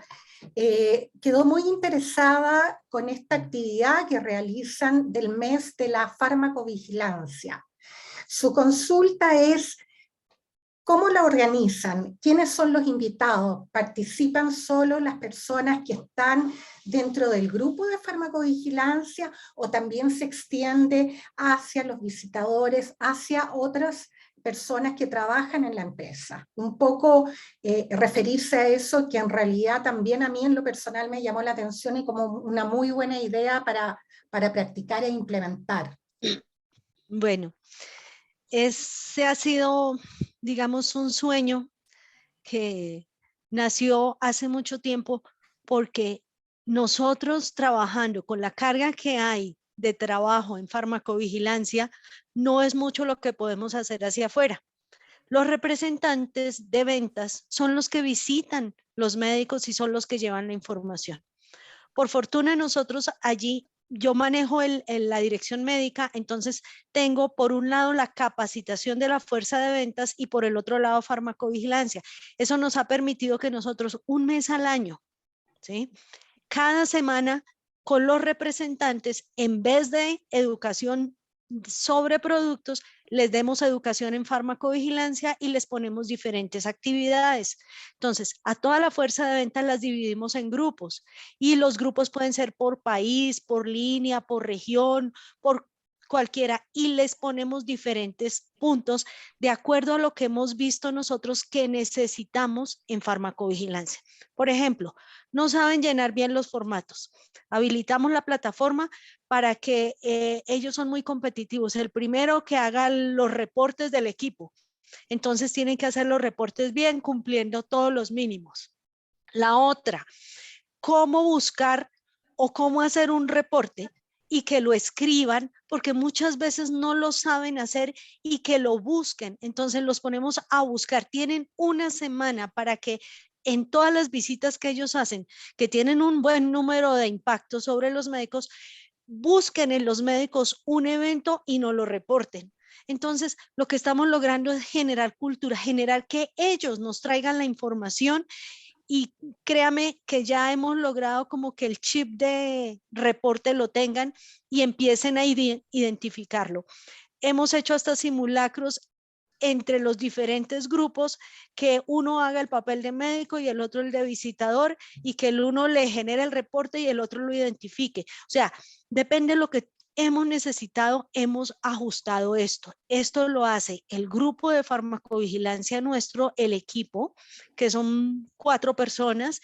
Quedó muy interesada con esta actividad que realizan del mes de la farmacovigilancia. Su consulta es: ¿cómo la organizan? ¿Quiénes son los invitados? ¿Participan solo las personas que están dentro del grupo de farmacovigilancia o también se extiende hacia los visitadores, hacia otras personas que trabajan en la empresa? Un poco referirse a eso, que en realidad también a mí en lo personal me llamó la atención y como una muy buena idea para practicar e implementar. Bueno, ese ha sido, digamos, un sueño que nació hace mucho tiempo porque nosotros trabajando con la carga que hay de trabajo en farmacovigilancia, no es mucho lo que podemos hacer hacia afuera. Los representantes de ventas son los que visitan los médicos y son los que llevan la información. Por fortuna nosotros allí, yo manejo la dirección médica, entonces tengo por un lado la capacitación de la fuerza de ventas y por el otro lado farmacovigilancia. Eso nos ha permitido que nosotros un mes al año, ¿sí?, cada semana con los representantes, en vez de educación sobre productos, les demos educación en farmacovigilancia y les ponemos diferentes actividades. Entonces, a toda la fuerza de ventas las dividimos en grupos y los grupos pueden ser por país, por línea, por región, por cualquiera, y les ponemos diferentes puntos de acuerdo a lo que hemos visto nosotros que necesitamos en farmacovigilancia. Por ejemplo, no saben llenar bien los formatos. Habilitamos la plataforma para que ellos son muy competitivos. El primero que haga los reportes del equipo. Entonces tienen que hacer los reportes bien, cumpliendo todos los mínimos. La otra, cómo buscar o cómo hacer un reporte y que lo escriban, porque muchas veces no lo saben hacer, y que lo busquen. Entonces los ponemos a buscar. Tienen una semana para que en todas las visitas que ellos hacen, que tienen un buen número de impactos sobre los médicos, busquen en los médicos un evento y no lo reporten. Entonces, lo que estamos logrando es generar cultura, generar que ellos nos traigan la información, y créame que ya hemos logrado como que el chip de reporte lo tengan y empiecen a identificarlo. Hemos hecho hasta simulacros entre los diferentes grupos, que uno haga el papel de médico y el otro el de visitador, y que el uno le genere el reporte y el otro lo identifique. O sea, depende de lo que hemos necesitado, hemos ajustado esto. Esto lo hace el grupo de farmacovigilancia nuestro, el equipo, que son 4 personas.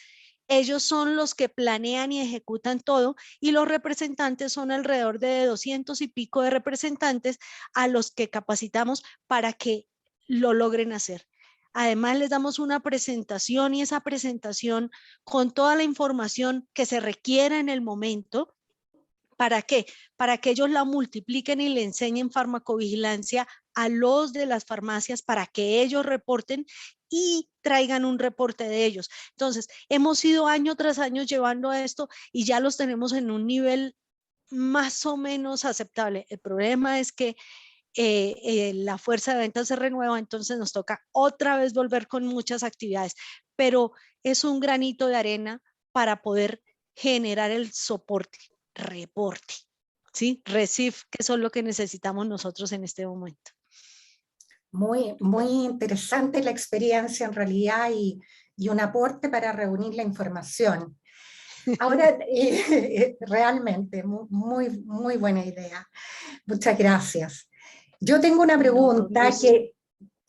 Ellos son los que planean y ejecutan todo, y los representantes son alrededor de 200 y pico de representantes a los que capacitamos para que lo logren hacer. Además, les damos una presentación, y esa presentación con toda la información que se requiera en el momento. ¿Para qué? Para que ellos la multipliquen y le enseñen farmacovigilancia a los de las farmacias, para que ellos reporten y traigan un reporte de ellos. Entonces, hemos ido año tras año llevando esto, y ya los tenemos en un nivel más o menos aceptable. El problema es que la fuerza de ventas se renueva, entonces nos toca otra vez volver con muchas actividades, pero es un granito de arena para poder generar el soporte, reporte, ¿sí? Receive, que eso es lo que necesitamos nosotros en este momento. Muy, muy interesante la experiencia en realidad, y un aporte para reunir la información. Ahora, realmente, muy, muy buena idea. Muchas gracias. Yo tengo una pregunta que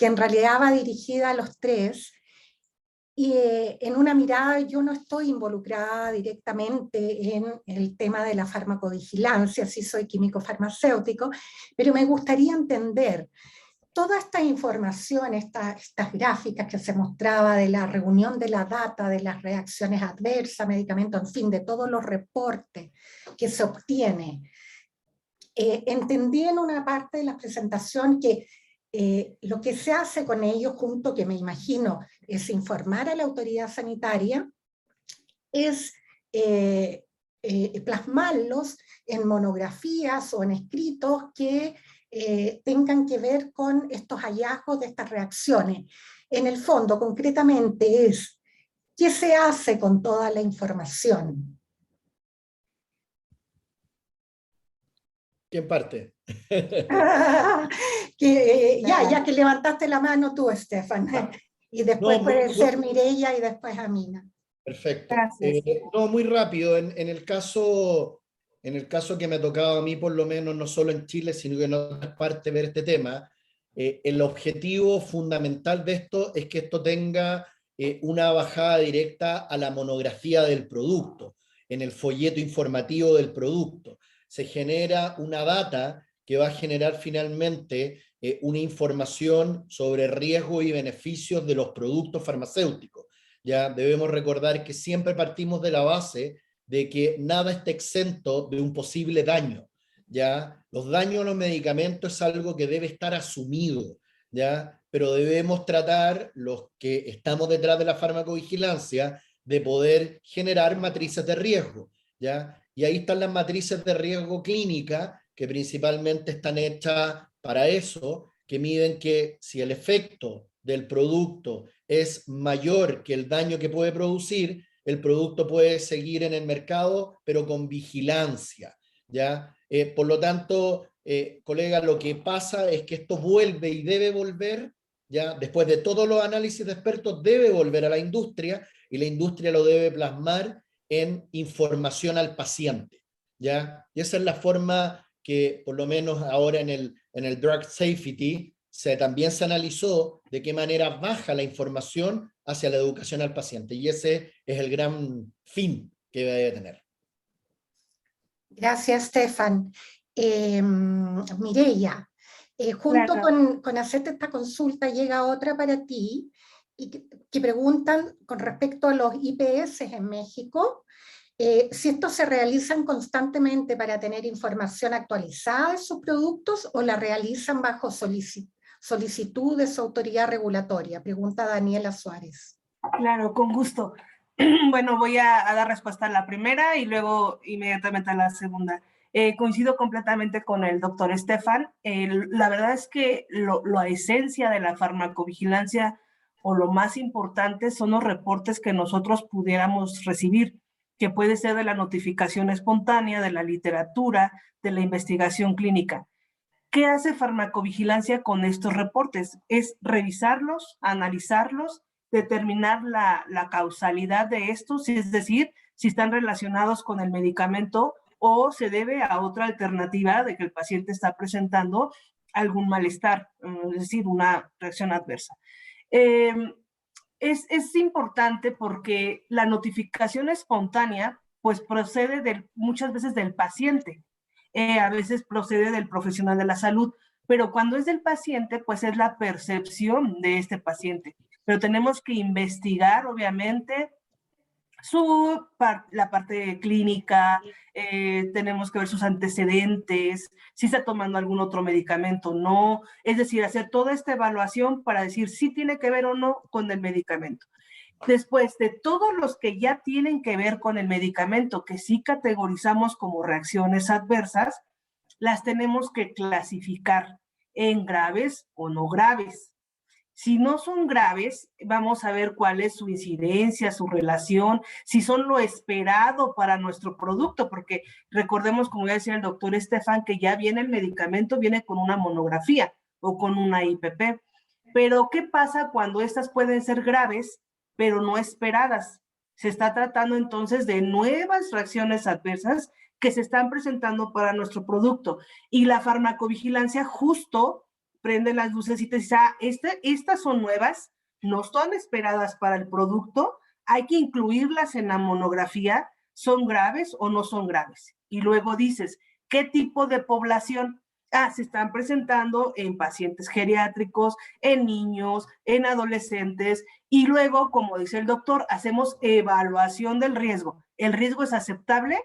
en realidad va dirigida a los tres, y en una mirada, yo no estoy involucrada directamente en el tema de la farmacovigilancia, sí soy químico farmacéutico, pero me gustaría entender toda esta información, estas gráficas que se mostraba de la reunión de la data, de las reacciones adversas, medicamentos, en fin, de todos los reportes que se obtiene. Entendí en una parte de la presentación que lo que se hace con ellos, junto, que me imagino es informar a la autoridad sanitaria, es plasmarlos en monografías o en escritos que tengan que ver con estos hallazgos de estas reacciones. En el fondo, concretamente, es ¿qué se hace con toda la información? ¿Quién parte? Ya que levantaste la mano tú, Estefan, y después No, puede ser Mireia y después Amina. Perfecto. Gracias. No, muy rápido. En el caso que me ha tocado a mí, por lo menos, no solo en Chile, sino que en otras partes, ver este tema, el objetivo fundamental de esto es que esto tenga una bajada directa a la monografía del producto, en el folleto informativo del producto. Se genera una data que va a generar finalmente una información sobre riesgos y beneficios de los productos farmacéuticos. Ya debemos recordar que siempre partimos de la base de que nada está exento de un posible daño. ¿Ya? Los daños a los medicamentos es algo que debe estar asumido, ¿ya? Pero debemos tratar, los que estamos detrás de la farmacovigilancia, de poder generar matrices de riesgo, ¿ya? Y ahí están las matrices de riesgo clínica, que principalmente están hechas para eso, que miden que si el efecto del producto es mayor que el daño que puede producir, el producto puede seguir en el mercado, pero con vigilancia, ¿ya? Por lo tanto, colega, lo que pasa es que esto vuelve y debe volver, ¿ya? Después de todos los análisis de expertos, debe volver a la industria, y la industria lo debe plasmar en información al paciente, ¿ya? Y esa es la forma que, por lo menos ahora en el Drug Safety, también se analizó de qué manera baja la información hacia la educación al paciente, y ese es el gran fin que debe tener. Gracias, Stefan. Mireia, junto con hacerte esta consulta llega otra para ti, y que preguntan con respecto a los IPS en México, Si estos se realizan constantemente para tener información actualizada de sus productos o la realizan bajo solicitud de su autoridad regulatoria, pregunta Daniela Suárez. Claro, con gusto. Bueno, voy a dar respuesta a la primera y luego inmediatamente a la segunda. Coincido completamente con el doctor Estefan. La verdad es que la esencia de la farmacovigilancia o lo más importante son los reportes que nosotros pudiéramos recibir, que puede ser de la notificación espontánea, de la literatura, de la investigación clínica. ¿Qué hace farmacovigilancia con estos reportes? Es revisarlos, analizarlos, determinar la causalidad de estos, es decir, si están relacionados con el medicamento o se debe a otra alternativa de que el paciente está presentando algún malestar, es decir, una reacción adversa. Es importante porque la notificación espontánea pues procede muchas veces del paciente, a veces procede del profesional de la salud, pero cuando es del paciente pues es la percepción de este paciente. Pero tenemos que investigar, obviamente, la parte clínica, tenemos que ver sus antecedentes, si está tomando algún otro medicamento o no, es decir, hacer toda esta evaluación para decir si tiene que ver o no con el medicamento. Después de todos los que ya tienen que ver con el medicamento, que sí categorizamos como reacciones adversas, las tenemos que clasificar en graves o no graves. Si no son graves, vamos a ver cuál es su incidencia, su relación, si son lo esperado para nuestro producto, porque recordemos, como ya decía el doctor Estefan, que ya viene el medicamento, viene con una monografía o con una IPP. Pero, ¿qué pasa cuando estas pueden ser graves, pero no esperadas? Se está tratando entonces de nuevas reacciones adversas que se están presentando para nuestro producto. Y la farmacovigilancia justo prende las luces y te dice, estas son nuevas, no son esperadas para el producto, hay que incluirlas en la monografía, ¿son graves o no son graves? Y luego dices, ¿qué tipo de población? Se están presentando en pacientes geriátricos, en niños, en adolescentes, y luego, como dice el doctor, hacemos evaluación del riesgo. ¿El riesgo es aceptable?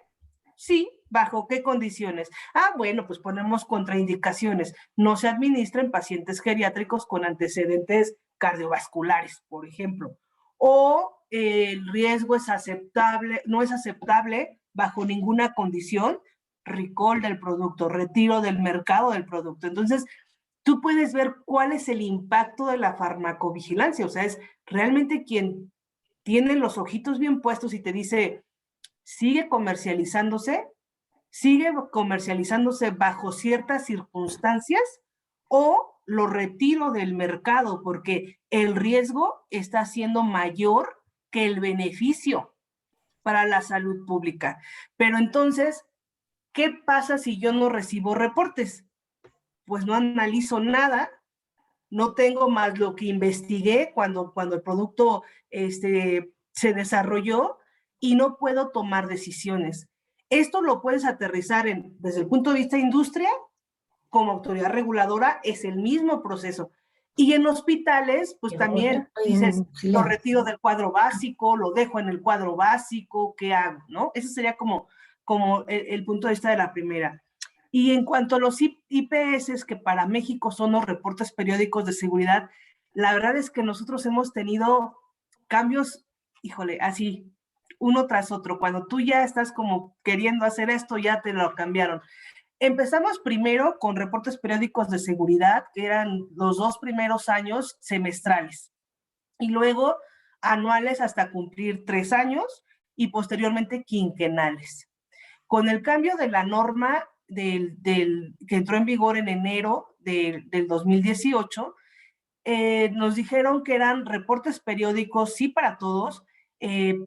Sí. ¿Bajo qué condiciones? Bueno, pues ponemos contraindicaciones. No se administra en pacientes geriátricos con antecedentes cardiovasculares, por ejemplo. O el riesgo es aceptable, no es aceptable bajo ninguna condición, recall del producto, retiro del mercado del producto. Entonces, tú puedes ver cuál es el impacto de la farmacovigilancia. O sea, es realmente quien tiene los ojitos bien puestos y te dice, sigue comercializándose bajo ciertas circunstancias o lo retiro del mercado porque el riesgo está siendo mayor que el beneficio para la salud pública. Pero entonces, ¿qué pasa si yo no recibo reportes? Pues no analizo nada, no tengo más lo que investigué cuando el producto se desarrolló y no puedo tomar decisiones. Esto lo puedes aterrizar desde el punto de vista de industria, como autoridad reguladora, es el mismo proceso. Y en hospitales, pues también dices, lo retiro del cuadro básico, lo dejo en el cuadro básico, ¿qué hago? ¿No? Ese sería como el punto de vista de la primera. Y en cuanto a los IPS, que para México son los reportes periódicos de seguridad, la verdad es que nosotros hemos tenido cambios, híjole, así, uno tras otro. Cuando tú ya estás como queriendo hacer esto, ya te lo cambiaron. Empezamos primero con reportes periódicos de seguridad, que eran los 2 primeros años semestrales, y luego anuales hasta cumplir 3 años, y posteriormente quinquenales. Con el cambio de la norma que entró en vigor en enero del 2018, nos dijeron que eran reportes periódicos, sí para todos,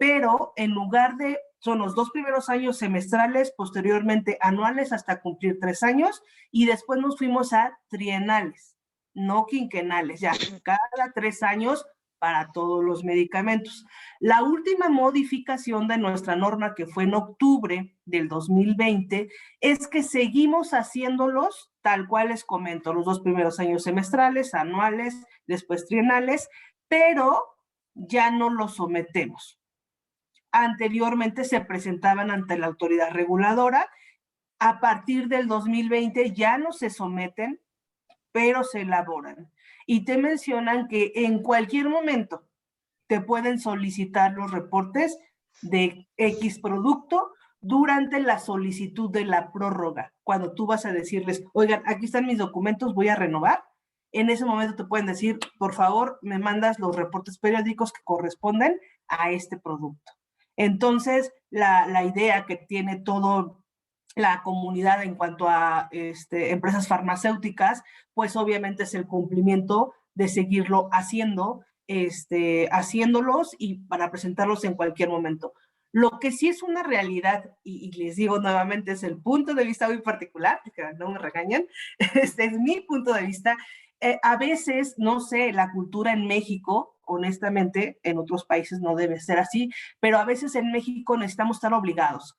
pero en lugar de, son los 2 primeros años semestrales, posteriormente anuales hasta cumplir 3 años, y después nos fuimos a trienales, no quinquenales, ya cada 3 años para todos los medicamentos. La última modificación de nuestra norma, que fue en octubre del 2020, es que seguimos haciéndolos tal cual les comento, los 2 primeros años semestrales, anuales, después trienales, pero ya no los sometemos. anteriormente se presentaban ante la autoridad reguladora. A partir del 2020 ya no se someten, pero se elaboran. Y te mencionan que en cualquier momento te pueden solicitar los reportes de X producto durante la solicitud de la prórroga. Cuando tú vas a decirles, oigan, aquí están mis documentos, voy a renovar, en ese momento te pueden decir, por favor, me mandas los reportes periódicos que corresponden a este producto. Entonces, la idea que tiene todo la comunidad en cuanto a empresas farmacéuticas, pues obviamente es el cumplimiento de seguirlo haciendo, haciéndolos y para presentarlos en cualquier momento. Lo que sí es una realidad, y les digo nuevamente, es el punto de vista muy particular, que no me regañen, este es mi punto de vista. A veces, no sé, la cultura en México, honestamente, en otros países no debe ser así, pero a veces en México necesitamos estar obligados.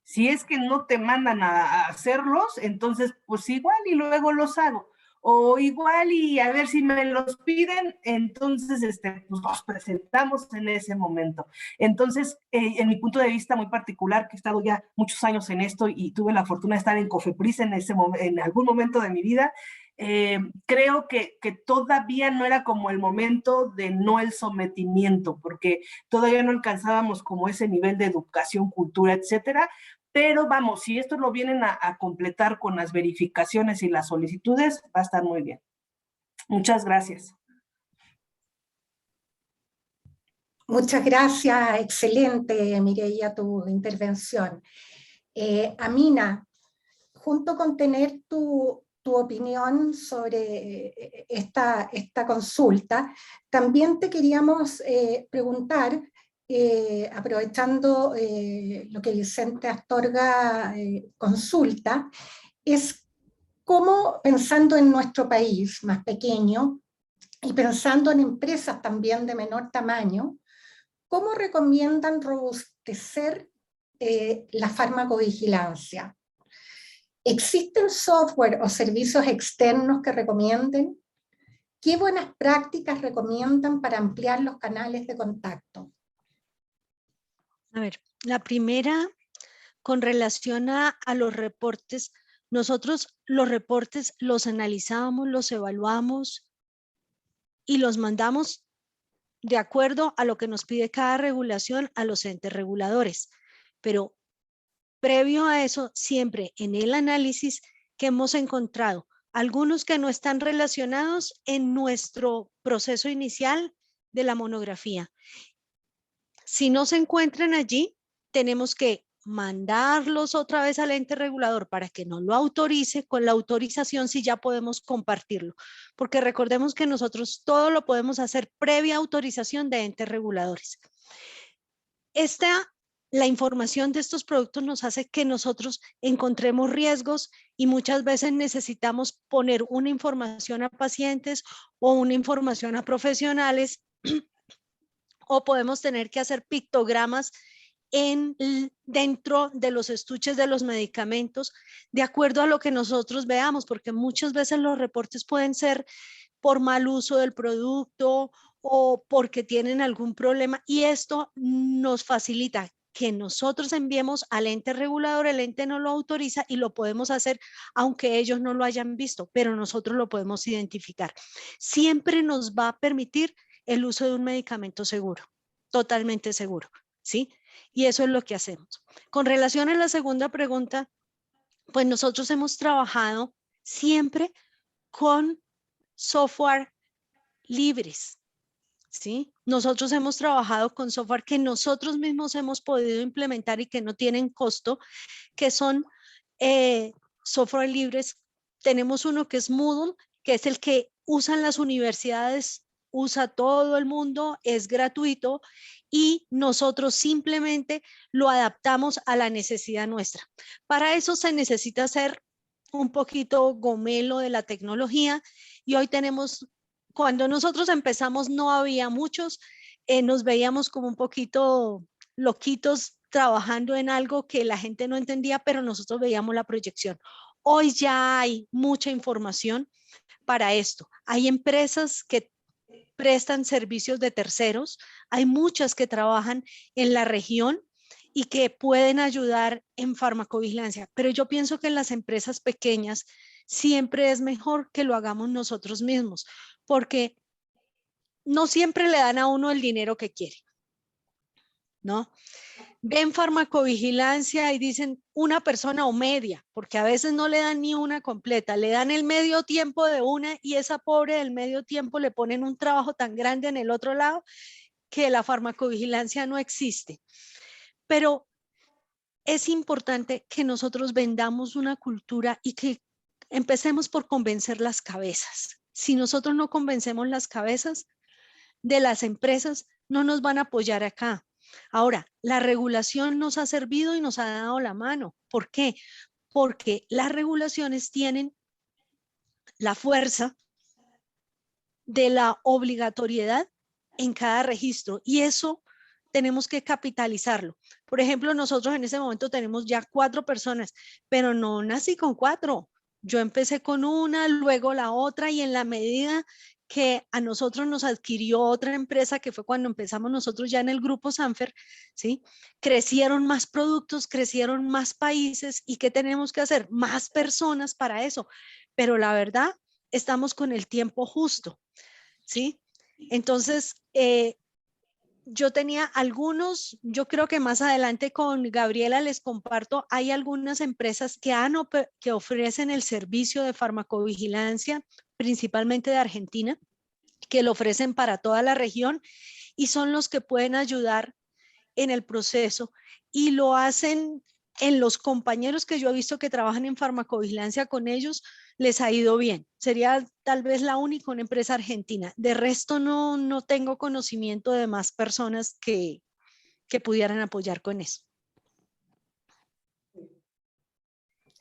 Si es que no te mandan a hacerlos, entonces pues igual y luego los hago. O igual y a ver si me los piden, entonces pues los presentamos en ese momento. Entonces, en mi punto de vista muy particular, que he estado ya muchos años en esto y tuve la fortuna de estar en Cofepris en algún momento de mi vida, creo que todavía no era como el momento de no el sometimiento, porque todavía no alcanzábamos como ese nivel de educación, cultura, etcétera. Pero vamos, si esto lo vienen a completar con las verificaciones y las solicitudes, va a estar muy bien. Muchas gracias. Muchas gracias, excelente, Mireia, tu intervención. Amina, junto con tener tu opinión sobre esta consulta, también te queríamos preguntar, aprovechando lo que Vicente Astorga consulta, es cómo, pensando en nuestro país más pequeño y pensando en empresas también de menor tamaño, ¿cómo recomiendan robustecer la farmacovigilancia? ¿Existen software o servicios externos que recomienden? ¿Qué buenas prácticas recomiendan para ampliar los canales de contacto? A ver, la primera, con relación a los reportes, nosotros los reportes los analizamos, los evaluamos y los mandamos de acuerdo a lo que nos pide cada regulación a los entes reguladores. Pero previo a eso, siempre en el análisis que hemos encontrado, algunos que no están relacionados en nuestro proceso inicial de la monografía. Si no se encuentran allí, tenemos que mandarlos otra vez al ente regulador para que nos lo autorice. Con la autorización sí ya podemos compartirlo, porque recordemos que nosotros todo lo podemos hacer previa autorización de entes reguladores. La información de estos productos nos hace que nosotros encontremos riesgos y muchas veces necesitamos poner una información a pacientes o una información a profesionales o podemos tener que hacer pictogramas dentro de los estuches de los medicamentos de acuerdo a lo que nosotros veamos, porque muchas veces los reportes pueden ser por mal uso del producto o porque tienen algún problema, y esto nos facilita que nosotros enviemos al ente regulador, el ente no lo autoriza y lo podemos hacer aunque ellos no lo hayan visto, pero nosotros lo podemos identificar. Siempre nos va a permitir el uso de un medicamento seguro, totalmente seguro, ¿sí? Y eso es lo que hacemos. Con relación a la segunda pregunta, pues nosotros hemos trabajado siempre con software libres, ¿sí? Nosotros hemos trabajado con software que nosotros mismos hemos podido implementar y que no tienen costo, que son software libres. Tenemos uno que es Moodle, que es el que usan las universidades, usa todo el mundo, es gratuito y nosotros simplemente lo adaptamos a la necesidad nuestra. Para eso se necesita ser un poquito gomelo de la tecnología y hoy tenemos, cuando nosotros empezamos no había muchos, nos veíamos como un poquito loquitos trabajando en algo que la gente no entendía, pero nosotros veíamos la proyección. Hoy ya hay mucha información para esto. Hay empresas que prestan servicios de terceros, hay muchas que trabajan en la región y que pueden ayudar en farmacovigilancia, pero yo pienso que en las empresas pequeñas siempre es mejor que lo hagamos nosotros mismos, porque no siempre le dan a uno el dinero que quiere, ¿no? Ven farmacovigilancia y dicen una persona o media, porque a veces no le dan ni una completa, le dan el medio tiempo de una y esa pobre del medio tiempo le ponen un trabajo tan grande en el otro lado que la farmacovigilancia no existe. Pero es importante que nosotros vendamos una cultura y que empecemos por convencer las cabezas. Si nosotros no convencemos las cabezas de las empresas, no nos van a apoyar acá. Ahora, la regulación nos ha servido y nos ha dado la mano. ¿Por qué? Porque las regulaciones tienen la fuerza de la obligatoriedad en cada registro y eso tenemos que capitalizarlo. Por ejemplo, nosotros en ese momento tenemos ya 4 personas, pero no nací con 4. Yo empecé con una, luego la otra y en la medida que a nosotros nos adquirió otra empresa, que fue cuando empezamos nosotros ya en el grupo Sanfer, ¿sí? Crecieron más productos, crecieron más países y ¿qué tenemos que hacer? Más personas para eso. Pero la verdad, estamos con el tiempo justo, ¿sí? Entonces, yo tenía algunos, yo creo que más adelante con Gabriela les comparto, hay algunas empresas que ofrecen el servicio de farmacovigilancia, principalmente de Argentina, que lo ofrecen para toda la región y son los que pueden ayudar en el proceso y lo hacen en los compañeros que yo he visto que trabajan en farmacovigilancia con ellos, les ha ido bien. Sería tal vez la única empresa argentina. De resto no tengo conocimiento de más personas que pudieran apoyar con eso.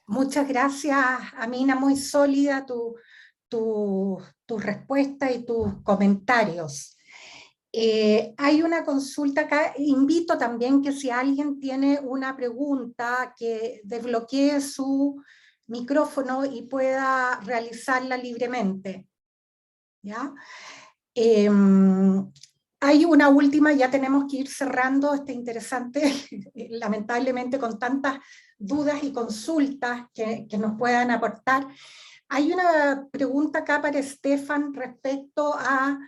Muchas gracias, Amina, muy sólida tu respuesta y tus comentarios. Hay una consulta acá, invito también que si alguien tiene una pregunta que desbloquee su micrófono y pueda realizarla libremente. ¿Ya? Hay una última, ya tenemos que ir cerrando este interesante, lamentablemente con tantas dudas y consultas que nos puedan aportar. Hay una pregunta acá para Estefan respecto a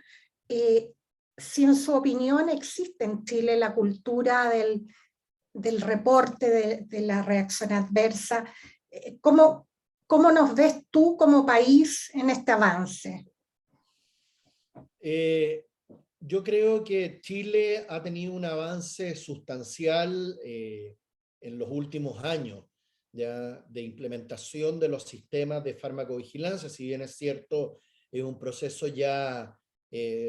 si en su opinión existe en Chile la cultura del reporte de la reacción adversa. ¿Cómo nos ves tú como país en este avance? Yo creo que Chile ha tenido un avance sustancial en los últimos años ya de implementación de los sistemas de farmacovigilancia, si bien es cierto, es un proceso ya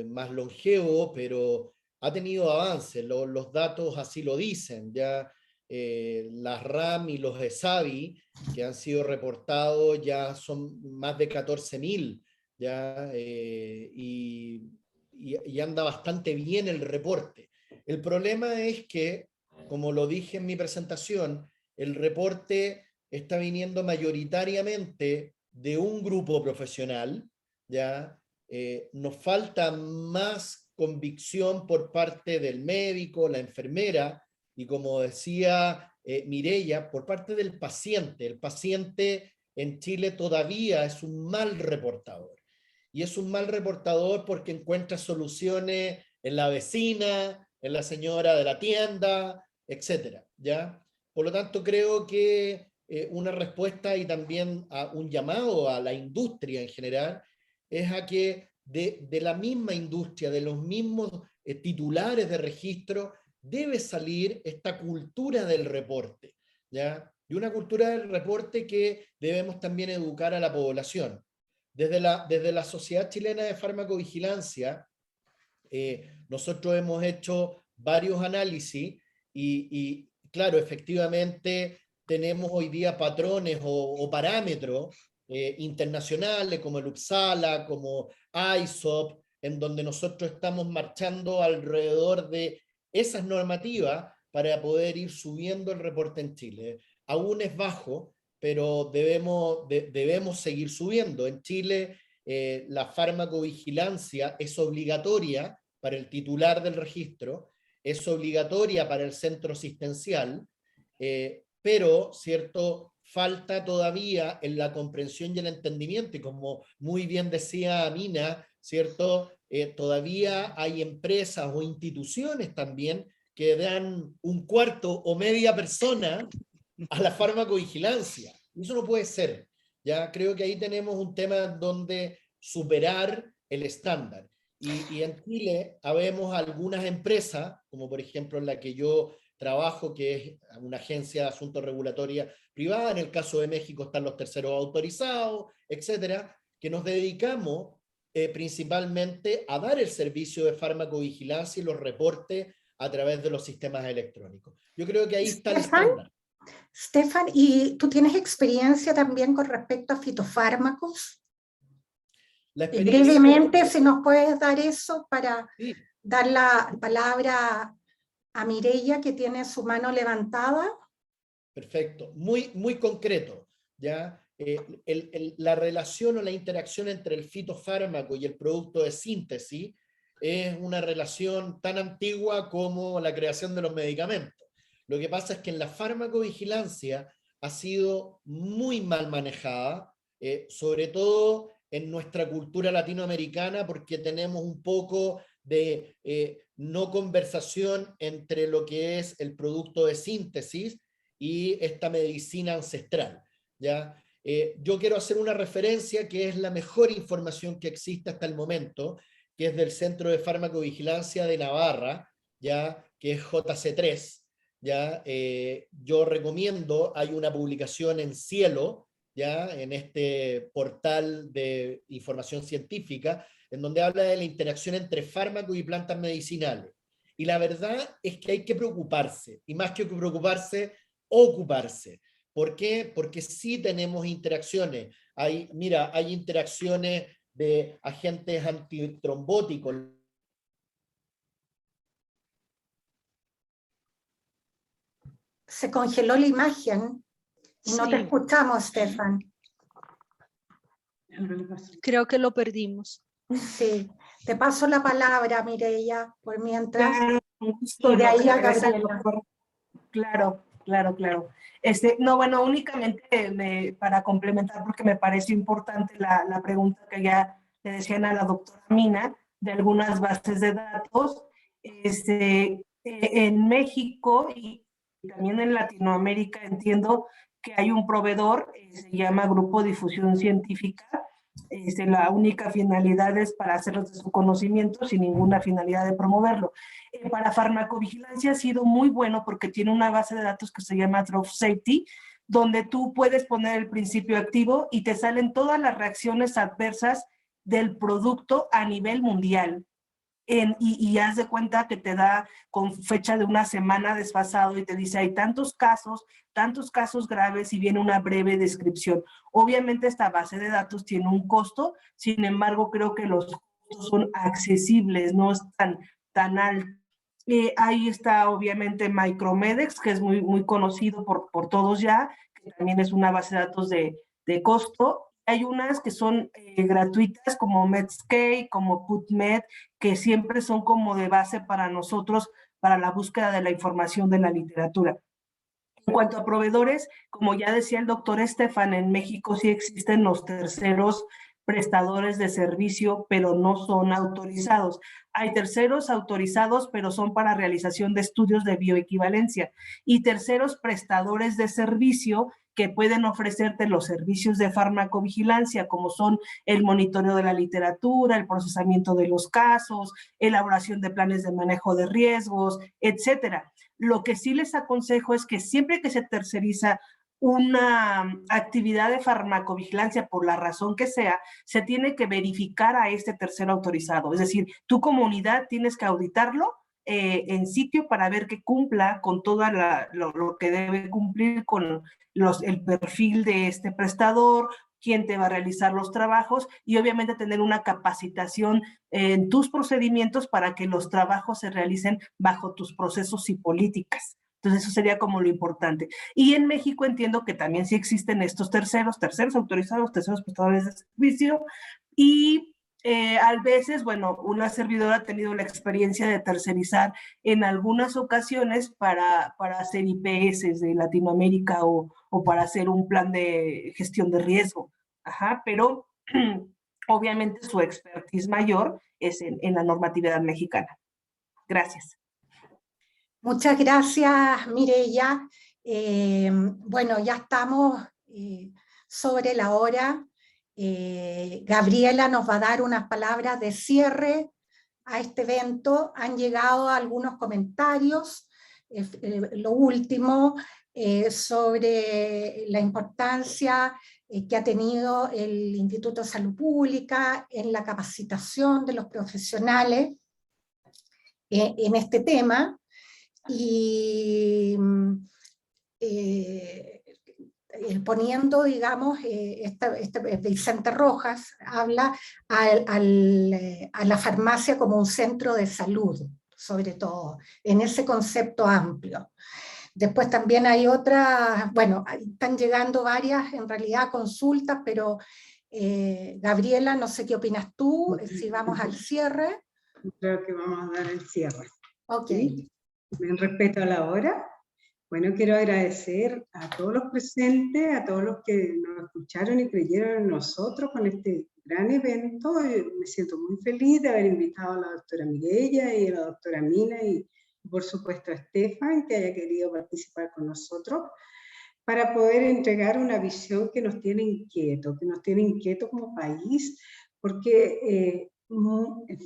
más longevo, pero ha tenido avances, los datos así lo dicen, ya las RAM y los ESAVI que han sido reportados ya son más de 14.000, ya, y anda bastante bien el reporte. El problema es que, como lo dije en mi presentación, el reporte está viniendo mayoritariamente de un grupo profesional, ¿ya? Nos falta más convicción por parte del médico, la enfermera, y como decía Mireya, por parte del paciente. El paciente en Chile todavía es un mal reportador. Y es un mal reportador porque encuentra soluciones en la vecina, en la señora de la tienda, etcétera, ¿ya? Por lo tanto, creo que una respuesta y también un llamado a la industria en general es a que de la misma industria, de los mismos titulares de registro, debe salir esta cultura del reporte, ¿ya? Y una cultura del reporte que debemos también educar a la población. Desde la Sociedad Chilena de Farmacovigilancia, nosotros hemos hecho varios análisis y claro, efectivamente tenemos hoy día patrones o parámetros internacionales como el UPSALA, como ISOP, en donde nosotros estamos marchando alrededor de esas normativas para poder ir subiendo el reporte en Chile. Aún es bajo, pero debemos seguir subiendo. En Chile la farmacovigilancia es obligatoria para el titular del registro, es obligatoria para el centro asistencial, pero, ¿cierto?, falta todavía en la comprensión y el entendimiento, y como muy bien decía Mina, ¿cierto?, todavía hay empresas o instituciones también que dan un cuarto o media persona a la farmacovigilancia. Eso no puede ser. Ya creo que ahí tenemos un tema donde superar el estándar. Y en Chile habemos algunas empresas, como por ejemplo en la que yo trabajo, que es una agencia de asuntos regulatorios privada, en el caso de México están los terceros autorizados, etcétera, que nos dedicamos principalmente a dar el servicio de farmacovigilancia y los reportes a través de los sistemas electrónicos. Yo creo que ahí está el estándar. Stefan, ¿y tú tienes experiencia también con respecto a fitofármacos? Y brevemente, si nos puedes dar eso para dar la palabra a Mireia, que tiene su mano levantada. Perfecto, muy concreto, ¿ya? La relación o la interacción entre el fitofármaco y el producto de síntesis es una relación tan antigua como la creación de los medicamentos. Lo que pasa es que en la farmacovigilancia ha sido muy mal manejada, sobre todo en nuestra cultura latinoamericana, porque tenemos un poco de no conversación entre lo que es el producto de síntesis y esta medicina ancestral, ¿ya? Yo quiero hacer una referencia que es la mejor información que existe hasta el momento, que es del Centro de Farmacovigilancia de Navarra, ¿ya? Que es JC3, ¿ya? Yo recomiendo, hay una publicación en Cielo, ¿ya? En este portal de información científica, en donde habla de la interacción entre fármacos y plantas medicinales. Y la verdad es que hay que preocuparse, y más que preocuparse, ocuparse. ¿Por qué? Porque sí tenemos interacciones. Hay interacciones de agentes antitrombóticos. Se congeló la imagen y no te escuchamos, Stefan. Creo que lo perdimos. Sí, te paso la palabra, Mireia, por mientras. Y de ahí a Gabriela. Claro. No, bueno, únicamente para complementar, porque me parece importante la pregunta que ya le decían a la doctora Mina, de algunas bases de datos. En México y también en Latinoamérica entiendo que hay un proveedor, se llama Grupo Difusión Científica. La única finalidad es para hacerlos de su conocimiento sin ninguna finalidad de promoverlo. Para farmacovigilancia ha sido muy bueno porque tiene una base de datos que se llama Drug Safety, donde tú puedes poner el principio activo y te salen todas las reacciones adversas del producto a nivel mundial. Y haz de cuenta que te da con fecha de una semana desfasado y te dice hay tantos casos graves y viene una breve descripción. Obviamente esta base de datos tiene un costo, sin embargo creo que los costos son accesibles, no es tan alto. Ahí está obviamente Micromedex, que es muy conocido por todos ya, que también es una base de datos de costo. Hay unas que son gratuitas como Medscape, como PubMed, que siempre son como de base para nosotros, para la búsqueda de la información de la literatura. En cuanto a proveedores, como ya decía el doctor Estefan, en México sí existen los terceros prestadores de servicio, pero no son autorizados. Hay terceros autorizados, pero son para realización de estudios de bioequivalencia, y terceros prestadores de servicio que pueden ofrecerte los servicios de farmacovigilancia, como son el monitoreo de la literatura, el procesamiento de los casos, elaboración de planes de manejo de riesgos, etcétera. Lo que sí les aconsejo es que siempre que se terceriza una actividad de farmacovigilancia, por la razón que sea, se tiene que verificar a este tercero autorizado. Es decir, tú como unidad tienes que auditarlo en sitio para ver que cumpla con todo lo que debe cumplir con el perfil de este prestador, quién te va a realizar los trabajos y obviamente tener una capacitación en tus procedimientos para que los trabajos se realicen bajo tus procesos y políticas. Entonces eso sería como lo importante. Y en México entiendo que también sí existen estos terceros autorizados, terceros prestadores de servicio, Y a veces, bueno, una servidora ha tenido la experiencia de tercerizar en algunas ocasiones para hacer IPS de Latinoamérica o para hacer un plan de gestión de riesgo. Ajá, pero obviamente su expertise mayor es en la normatividad mexicana. Gracias. Muchas gracias, Mireya. Bueno, ya estamos sobre la hora. Gabriela nos va a dar unas palabras de cierre a este evento. Han llegado algunos comentarios. Lo último, sobre la importancia que ha tenido el Instituto de Salud Pública en la capacitación de los profesionales en este tema. Y poniendo, digamos, Vicente Rojas habla a la farmacia como un centro de salud, sobre todo, en ese concepto amplio. Después también hay otras, bueno, están llegando varias, en realidad, consultas, pero Gabriela, no sé qué opinas tú, si vamos al cierre. Creo que vamos a dar el cierre. Ok. ¿Sí? En respeto a la hora, bueno, quiero agradecer a todos los presentes, a todos los que nos escucharon y creyeron en nosotros con este gran evento. Me siento muy feliz de haber invitado a la doctora Mireya y a la doctora Mina y por supuesto a Estefan, que haya querido participar con nosotros, para poder entregar una visión que nos tiene inquietos como país, porque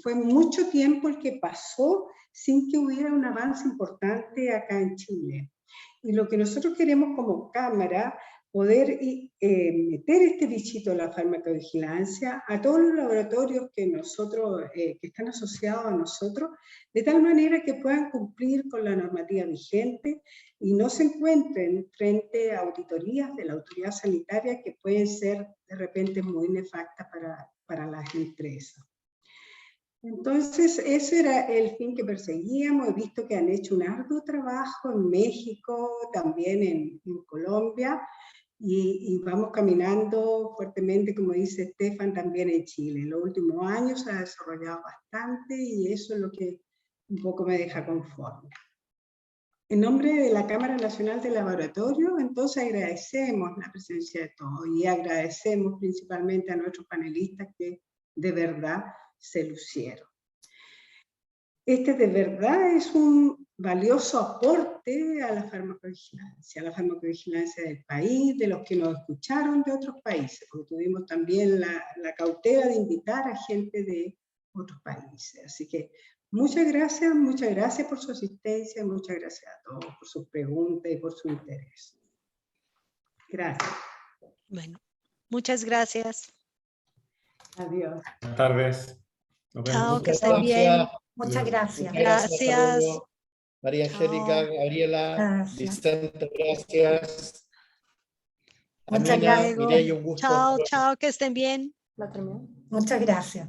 fue mucho tiempo el que pasó sin que hubiera un avance importante acá en Chile. Y lo que nosotros queremos como Cámara, poder meter este bichito de la farmacovigilancia a todos los laboratorios que nosotros, que están asociados a nosotros, de tal manera que puedan cumplir con la normativa vigente y no se encuentren frente a auditorías de la autoridad sanitaria que pueden ser de repente muy nefastas para las empresas. Entonces, ese era el fin que perseguíamos. He visto que han hecho un arduo trabajo en México, también en Colombia, y vamos caminando fuertemente, como dice Estefan, también en Chile. En los últimos años se ha desarrollado bastante y eso es lo que un poco me deja conforme. En nombre de la Cámara Nacional de Laboratorio, entonces agradecemos la presencia de todos y agradecemos principalmente a nuestros panelistas que de verdad se lucieron. Este de verdad es un valioso aporte a la farmacovigilancia del país, de los que nos escucharon de otros países, porque tuvimos también la cautela de invitar a gente de otros países. Así que muchas gracias por su asistencia, muchas gracias a todos por sus preguntas y por su interés. Gracias. Bueno, muchas gracias. Adiós. Buenas tardes. Nos vemos. Chao, que Muchas estén bien. gracias. Muchas gracias. Gracias. Saludos. María Angélica, Chao. Gabriela, Gracias. Vicente, gracias. Muchas Amina, gracias. Mireya, un gusto. Chao, chao, que estén bien. Muchas gracias.